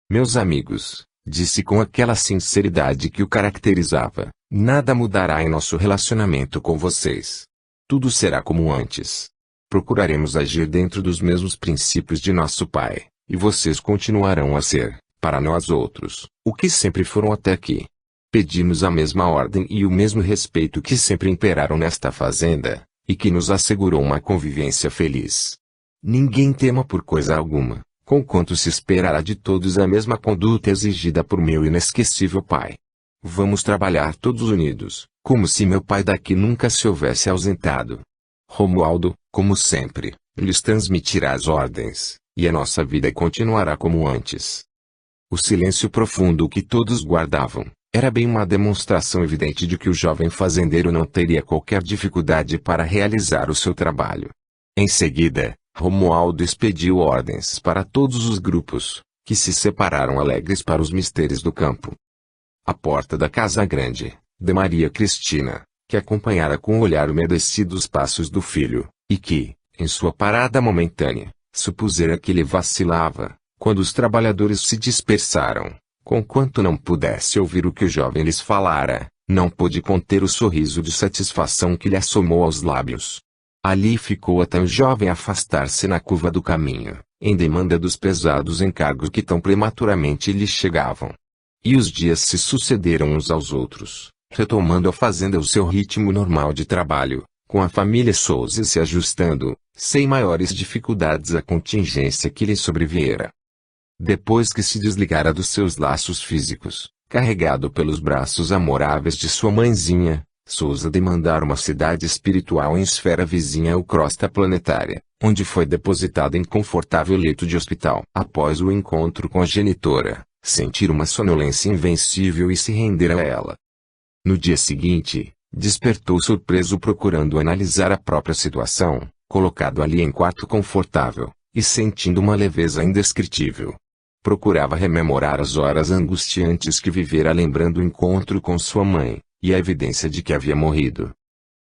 Meus amigos, disse com aquela sinceridade que o caracterizava, nada mudará em nosso relacionamento com vocês. Tudo será como antes. Procuraremos agir dentro dos mesmos princípios de nosso pai, e vocês continuarão a ser, para nós outros, o que sempre foram até aqui. Pedimos a mesma ordem e o mesmo respeito que sempre imperaram nesta fazenda, e que nos assegurou uma convivência feliz. Ninguém tema por coisa alguma, conquanto se esperará de todos a mesma conduta exigida por meu inesquecível pai. Vamos trabalhar todos unidos, como se meu pai daqui nunca se houvesse ausentado. Romualdo, como sempre, lhes transmitirá as ordens, e a nossa vida continuará como antes. O silêncio profundo que todos guardavam, era bem uma demonstração evidente de que o jovem fazendeiro não teria qualquer dificuldade para realizar o seu trabalho. Em seguida, Romualdo expediu ordens para todos os grupos, que se separaram alegres para os mistérios do campo. À porta da casa grande, de Maria Cristina, que acompanhara com o olhar umedecido os passos do filho, e que, em sua parada momentânea, supusera que ele vacilava, quando os trabalhadores se dispersaram, conquanto não pudesse ouvir o que o jovem lhes falara, não pôde conter o sorriso de satisfação que lhe assomou aos lábios. Ali ficou até o jovem afastar-se na curva do caminho, em demanda dos pesados encargos que tão prematuramente lhe chegavam. E os dias se sucederam uns aos outros, retomando a fazenda o seu ritmo normal de trabalho, com a família Souza se ajustando, sem maiores dificuldades à contingência que lhe sobreviera. Depois que se desligara dos seus laços físicos, carregado pelos braços amoráveis de sua mãezinha, Souza demandara uma cidade espiritual em esfera vizinha ou crosta planetária, onde foi depositada em confortável leito de hospital. Após o encontro com a genitora, sentir uma sonolência invencível e se render a ela. No dia seguinte, despertou surpreso procurando analisar a própria situação, colocado ali em quarto confortável, e sentindo uma leveza indescritível. Procurava rememorar as horas angustiantes que vivera lembrando o encontro com sua mãe, e a evidência de que havia morrido.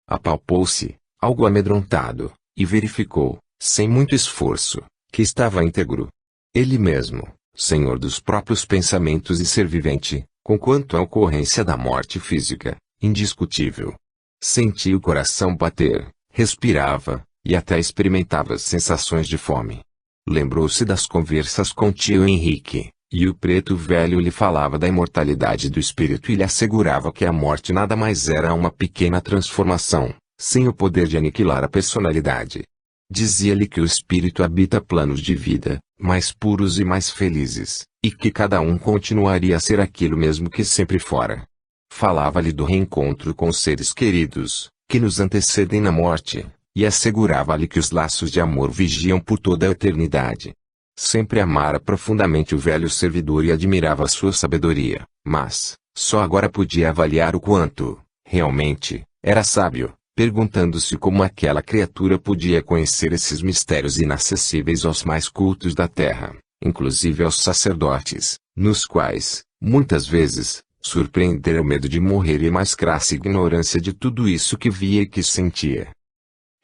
Apalpou-se, algo amedrontado, e verificou, sem muito esforço, que estava íntegro. Ele mesmo, senhor dos próprios pensamentos e ser vivente, conquanto à ocorrência da morte física, indiscutível. Sentia o coração bater, respirava, e até experimentava as sensações de fome. Lembrou-se das conversas com tio Henrique, e o preto velho lhe falava da imortalidade do espírito e lhe assegurava que a morte nada mais era uma pequena transformação, sem o poder de aniquilar a personalidade. Dizia-lhe que o espírito habita planos de vida, mais puros e mais felizes, e que cada um continuaria a ser aquilo mesmo que sempre fora. Falava-lhe do reencontro com os seres queridos, que nos antecedem na morte, e assegurava-lhe que os laços de amor vigiam por toda a eternidade. Sempre amara profundamente o velho servidor e admirava sua sabedoria, mas, só agora podia avaliar o quanto, realmente, era sábio, perguntando-se como aquela criatura podia conhecer esses mistérios inacessíveis aos mais cultos da terra, inclusive aos sacerdotes, nos quais, muitas vezes, surpreendera o medo de morrer e mais crassa ignorância de tudo isso que via e que sentia.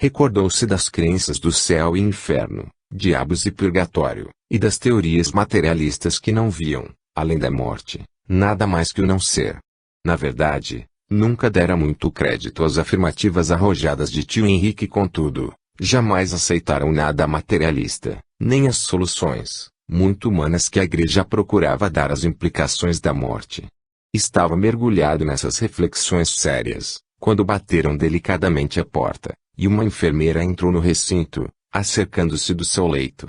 Recordou-se das crenças do céu e inferno, diabos e purgatório, e das teorias materialistas que não viam, além da morte, nada mais que o não ser. Na verdade, nunca dera muito crédito às afirmativas arrojadas de tio Henrique, contudo, jamais aceitaram nada materialista, nem as soluções, muito humanas que a igreja procurava dar às implicações da morte. Estava mergulhado nessas reflexões sérias, quando bateram delicadamente a porta, e uma enfermeira entrou no recinto, acercando-se do seu leito.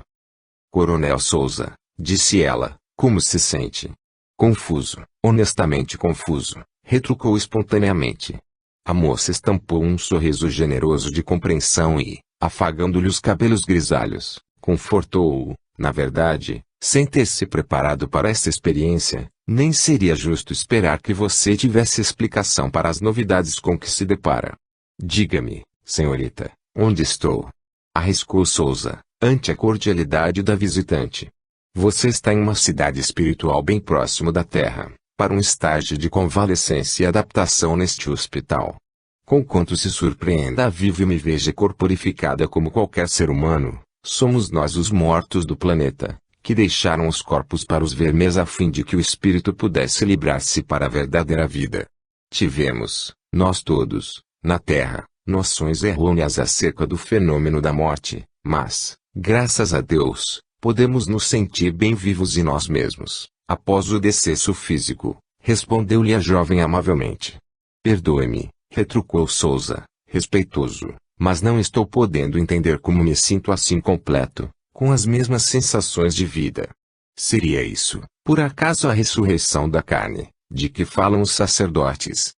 Coronel Souza, disse ela, como se sente? Confuso, honestamente confuso, retrucou espontaneamente. A moça estampou um sorriso generoso de compreensão e, afagando-lhe os cabelos grisalhos, confortou-o. Na verdade, sem ter se preparado para essa experiência, nem seria justo esperar que você tivesse explicação para as novidades com que se depara. Diga-me, senhorita, onde estou? Arriscou Souza, ante a cordialidade da visitante. Você está em uma cidade espiritual bem próximo da Terra, para um estágio de convalescência e adaptação neste hospital. Conquanto se surpreenda a vivo e me veja corporificada como qualquer ser humano, somos nós os mortos do planeta, que deixaram os corpos para os vermes a fim de que o espírito pudesse livrar-se para a verdadeira vida. Tivemos, nós todos, na Terra, noções errôneas acerca do fenômeno da morte, mas, graças a Deus, podemos nos sentir bem vivos em nós mesmos, após o decesso físico, respondeu-lhe a jovem amavelmente. Perdoe-me, retrucou Souza, respeitoso, mas não estou podendo entender como me sinto assim completo, com as mesmas sensações de vida. Seria isso, por acaso, a ressurreição da carne, de que falam os sacerdotes?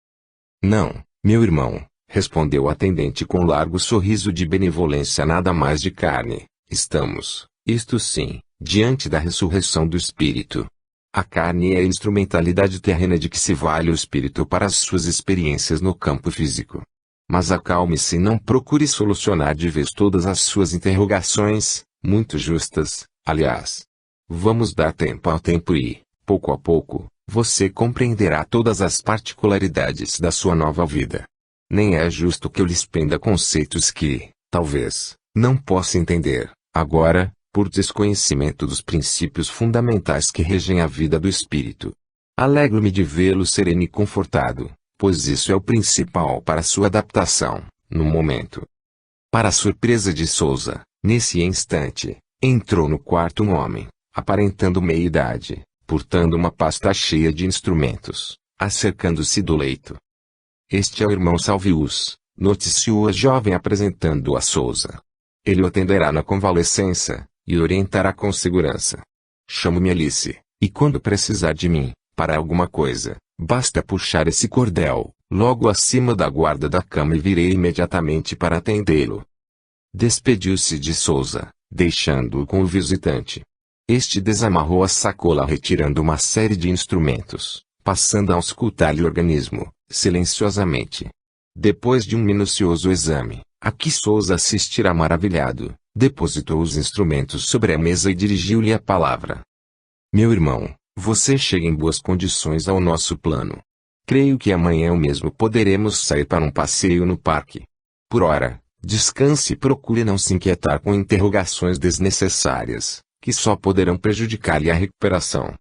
Não, meu irmão, respondeu o atendente com largo sorriso de benevolência, nada mais de carne. Estamos, isto sim, diante da ressurreição do espírito. A carne é a instrumentalidade terrena de que se vale o espírito para as suas experiências no campo físico. Mas acalme-se e não procure solucionar de vez todas as suas interrogações, muito justas, aliás. Vamos dar tempo ao tempo e, pouco a pouco, você compreenderá todas as particularidades da sua nova vida. Nem é justo que eu lhe expenda conceitos que, talvez, não possa entender, agora, por desconhecimento dos princípios fundamentais que regem a vida do espírito. Alegro-me de vê-lo sereno e confortado, pois isso é o principal para sua adaptação, no momento. Para a surpresa de Souza, nesse instante, Entrou no quarto um homem, aparentando meia-idade, portando uma pasta cheia de instrumentos, acercando-se do leito. Este é o irmão Salvius, noticiou a jovem apresentando-o a Sousa. Ele o atenderá na convalescença, e orientará com segurança. Chamo-me Alice, e quando precisar de mim, para alguma coisa, basta puxar esse cordel, logo acima da guarda da cama e virei imediatamente para atendê-lo. Despediu-se de Sousa, deixando-o com o visitante. Este desamarrou a sacola retirando uma série de instrumentos, passando a auscultar-lhe o organismo, silenciosamente. Depois de um minucioso exame, a que Sousa assistira maravilhado, depositou os instrumentos sobre a mesa e dirigiu-lhe a palavra. Meu irmão, você chega em boas condições ao nosso plano. Creio que amanhã mesmo poderemos sair para um passeio no parque. Por ora, descanse e procure não se inquietar com interrogações desnecessárias, que só poderão prejudicar-lhe a recuperação.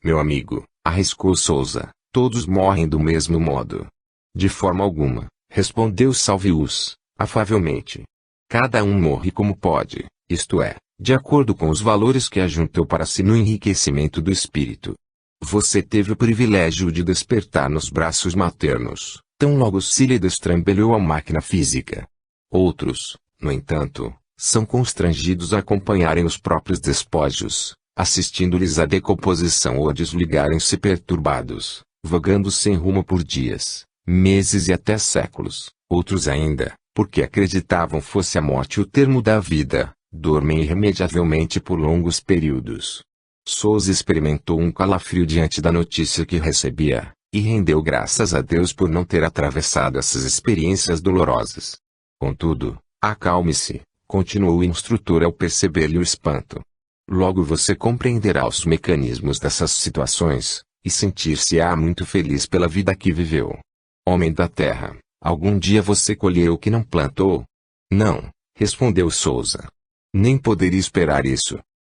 Meu amigo, arriscou Sousa, todos morrem do mesmo modo. De forma alguma, respondeu Salvius, afavelmente. Cada um morre como pode, isto é, de acordo com os valores que ajuntou para si no enriquecimento do espírito. Você teve o privilégio de despertar nos braços maternos, tão logo se lhe destrambelhou a máquina física. Outros, no entanto, são constrangidos a acompanharem os próprios despojos, assistindo-lhes à decomposição ou a desligarem-se perturbados, vagando sem rumo por dias, meses e até séculos. Outros ainda, porque acreditavam fosse a morte o termo da vida, dormem irremediavelmente por longos períodos. Sousa experimentou um calafrio diante da notícia que recebia, e rendeu graças a Deus por não ter atravessado essas experiências dolorosas. Contudo, acalme-se, continuou o instrutor ao perceber-lhe o espanto. Logo você compreenderá os mecanismos dessas situações, e sentir-se-á muito feliz pela vida que viveu. Homem da terra, algum dia você colheu o que não plantou? Não, respondeu Sousa. Nem poderia esperar isso.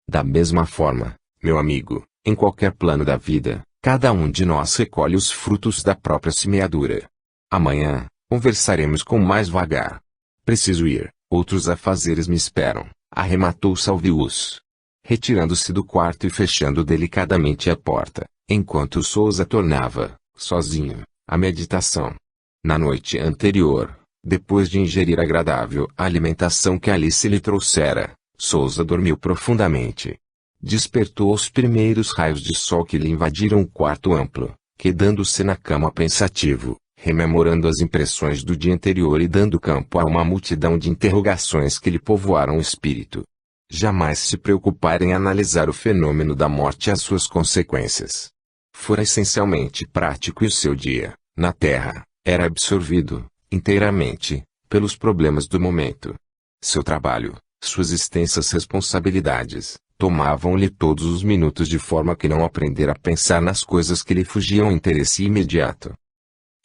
Da mesma forma, meu amigo, em qualquer plano da vida, cada um de nós recolhe os frutos da própria semeadura. Amanhã, conversaremos com mais vagar. Preciso ir, outros afazeres me esperam, arrematou Salvius. Retirando-se do quarto e fechando delicadamente a porta, enquanto Sousa tornava, sozinho, à meditação. Na noite anterior, depois de ingerir a agradável alimentação que Alice lhe trouxera, Sousa dormiu profundamente. Despertou aos primeiros raios de sol que lhe invadiram o quarto amplo, quedando-se na cama pensativo, rememorando as impressões do dia anterior e dando campo a uma multidão de interrogações que lhe povoaram o espírito. Jamais se preocupara em analisar o fenômeno da morte e as suas consequências. Fora essencialmente prático e o seu dia, na Terra, era absorvido, inteiramente, pelos problemas do momento. Seu trabalho, suas extensas responsabilidades, tomavam-lhe todos os minutos de forma que não aprendera a pensar nas coisas que lhe fugiam ao interesse imediato.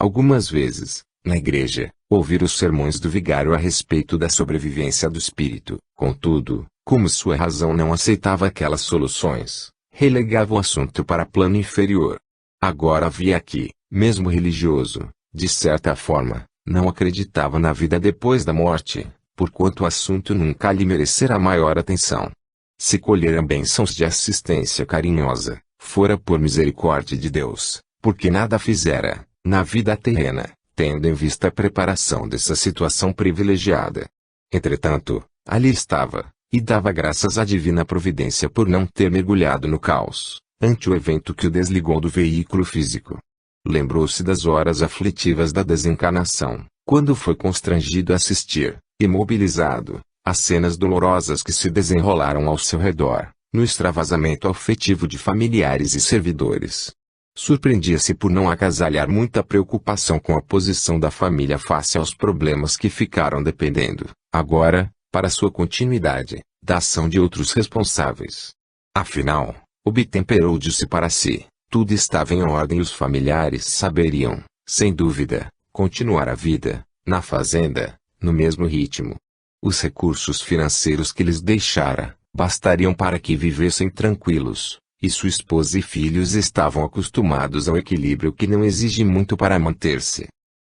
Algumas vezes, na igreja, ouvira os sermões do vigário a respeito da sobrevivência do espírito. Contudo, como sua razão não aceitava aquelas soluções, relegava o assunto para plano inferior. Agora havia aqui, mesmo religioso, de certa forma, não acreditava na vida depois da morte, porquanto o assunto nunca lhe merecera maior atenção. Se colhera bênçãos de assistência carinhosa, fora por misericórdia de Deus, porque nada fizera, na vida terrena, tendo em vista a preparação dessa situação privilegiada. Entretanto, ali estava, e dava graças à divina providência por não ter mergulhado no caos, ante o evento que o desligou do veículo físico. Lembrou-se das horas aflitivas da desencarnação, quando foi constrangido a assistir, imobilizado, às cenas dolorosas que se desenrolaram ao seu redor, no extravasamento afetivo de familiares e servidores. Surpreendia-se por não agasalhar muita preocupação com a posição da família face aos problemas que ficaram dependendo, agora, para sua continuidade, da ação de outros responsáveis. Afinal, obtemperou-se para si, tudo estava em ordem e os familiares saberiam, sem dúvida, continuar a vida, na fazenda, no mesmo ritmo. Os recursos financeiros que lhes deixara, bastariam para que vivessem tranquilos, e sua esposa e filhos estavam acostumados ao equilíbrio que não exige muito para manter-se.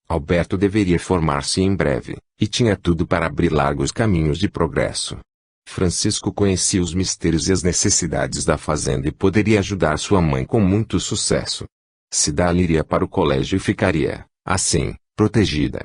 Alberto deveria formar-se em breve, e tinha tudo para abrir largos caminhos de progresso. Francisco conhecia os mistérios e as necessidades da fazenda e poderia ajudar sua mãe com muito sucesso. Cidália iria para o colégio e ficaria, assim, protegida.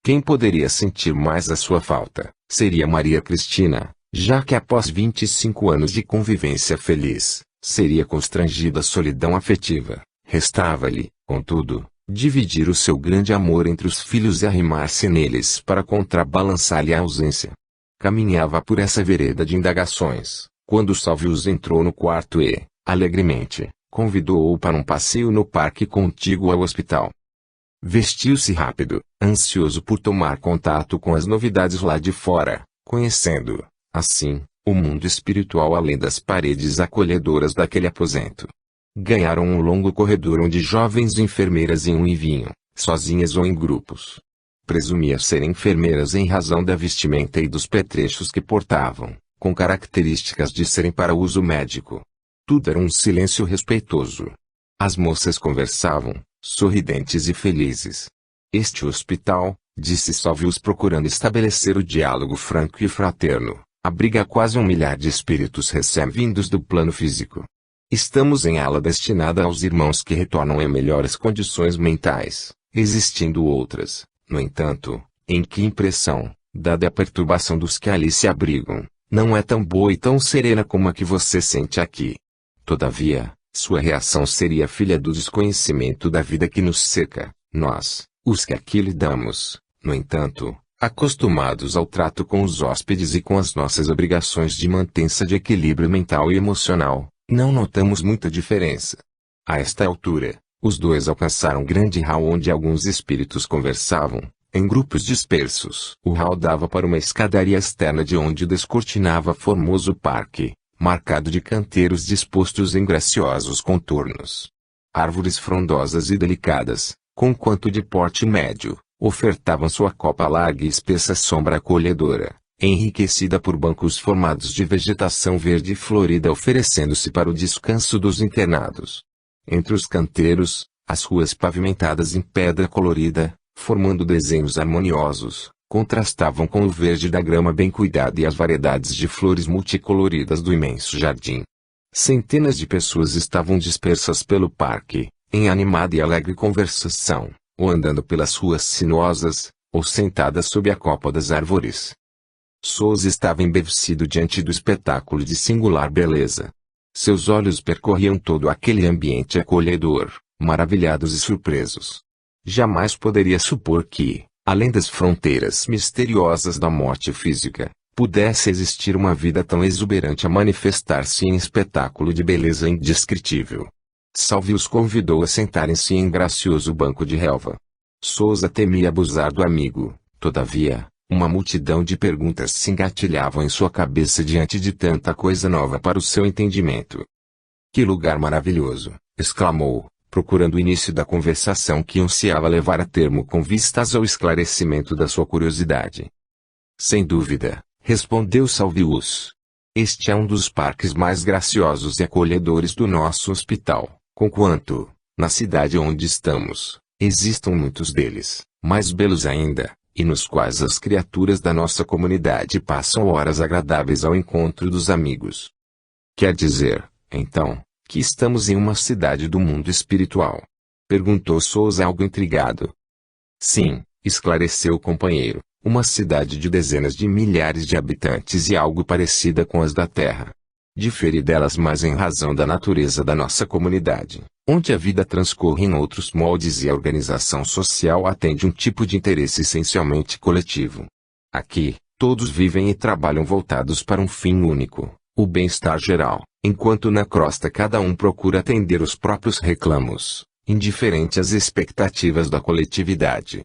Quem poderia sentir mais a sua falta, seria Maria Cristina, já que após 25 anos de convivência feliz, seria constrangida a solidão afetiva. Restava-lhe, contudo, dividir o seu grande amor entre os filhos e arrimar-se neles para contrabalançar-lhe a ausência. Caminhava por essa vereda de indagações, quando Salvius entrou no quarto e, alegremente, convidou-o para um passeio no parque contíguo ao hospital. Vestiu-se rápido, ansioso por tomar contato com as novidades lá de fora, conhecendo, assim, o mundo espiritual além das paredes acolhedoras daquele aposento. Ganharam um longo corredor onde jovens enfermeiras iam e vinham, sozinhas ou em grupos. Presumia serem enfermeiras em razão da vestimenta e dos petrechos que portavam, com características de serem para uso médico. Tudo era um silêncio respeitoso. As moças conversavam, sorridentes e felizes. Este hospital, disse Salvius procurando estabelecer o diálogo franco e fraterno, abriga quase 1 milhar de espíritos recém-vindos do plano físico. Estamos em ala destinada aos irmãos que retornam em melhores condições mentais, existindo outras, no entanto, em que impressão, dada a perturbação dos que ali se abrigam, não é tão boa e tão serena como a que você sente aqui. Todavia, sua reação seria filha do desconhecimento da vida que nos cerca, nós, os que aqui lidamos, no entanto, acostumados ao trato com os hóspedes e com as nossas obrigações de mantença de equilíbrio mental e emocional, não notamos muita diferença. A esta altura, os dois alcançaram um grande hall onde alguns espíritos conversavam, em grupos dispersos. O hall dava para uma escadaria externa de onde descortinava formoso parque, marcado de canteiros dispostos em graciosos contornos. Árvores frondosas e delicadas, conquanto de porte médio, ofertavam sua copa larga e espessa sombra acolhedora, enriquecida por bancos formados de vegetação verde florida oferecendo-se para o descanso dos internados. Entre os canteiros, as ruas pavimentadas em pedra colorida, formando desenhos harmoniosos, contrastavam com o verde da grama bem cuidada e as variedades de flores multicoloridas do imenso jardim. Centenas de pessoas estavam dispersas pelo parque, em animada e alegre conversação, ou andando pelas ruas sinuosas, ou sentadas sob a copa das árvores. Sousa estava embevecido diante do espetáculo de singular beleza. Seus olhos percorriam todo aquele ambiente acolhedor, maravilhados e surpresos. Jamais poderia supor que, além das fronteiras misteriosas da morte física, pudesse existir uma vida tão exuberante a manifestar-se em espetáculo de beleza indescritível. Salvius convidou a sentarem-se em gracioso banco de relva. Sousa temia abusar do amigo, todavia, uma multidão de perguntas se engatilhavam em sua cabeça diante de tanta coisa nova para o seu entendimento. "Que lugar maravilhoso!" exclamou, procurando o início da conversação que ansiava levar a termo com vistas ao esclarecimento da sua curiosidade. "Sem dúvida", respondeu Salvius. "Este é um dos parques mais graciosos e acolhedores do nosso hospital, conquanto, na cidade onde estamos, existam muitos deles, mais belos ainda, e nos quais as criaturas da nossa comunidade passam horas agradáveis ao encontro dos amigos." "Quer dizer, então, que estamos em uma cidade do mundo espiritual?" perguntou Sousa algo intrigado. "Sim", esclareceu o companheiro, "uma cidade de dezenas de milhares de habitantes e algo parecida com as da Terra. Difere delas mais em razão da natureza da nossa comunidade, onde a vida transcorre em outros moldes e a organização social atende um tipo de interesse essencialmente coletivo. Aqui, todos vivem e trabalham voltados para um fim único, o bem-estar geral, enquanto na crosta cada um procura atender os próprios reclamos, indiferente às expectativas da coletividade."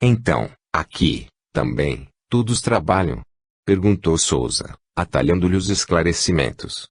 "Então, aqui, também, todos trabalham?" perguntou Sousa, atalhando-lhe os esclarecimentos.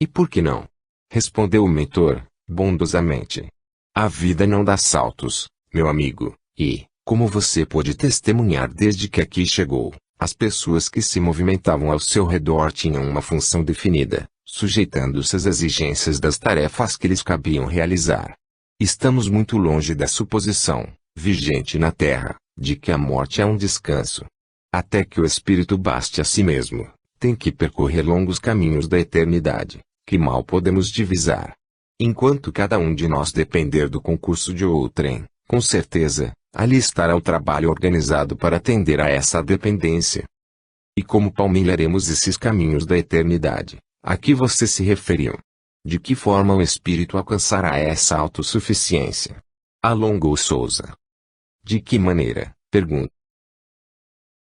"E por que não?" respondeu o mentor, bondosamente. "A vida não dá saltos, meu amigo, e, como você pôde testemunhar desde que aqui chegou, as pessoas que se movimentavam ao seu redor tinham uma função definida, sujeitando-se às exigências das tarefas que lhes cabiam realizar. Estamos muito longe da suposição, vigente na Terra, de que a morte é um descanso. Até que o espírito baste a si mesmo, tem que percorrer longos caminhos da eternidade, que mal podemos divisar. Enquanto cada um de nós depender do concurso de outrem, com certeza, ali estará o trabalho organizado para atender a essa dependência. E como palmilharemos esses caminhos da eternidade, a que você se referiu? De que forma o espírito alcançará essa autossuficiência? Alongou Souza. De que maneira, pergunto.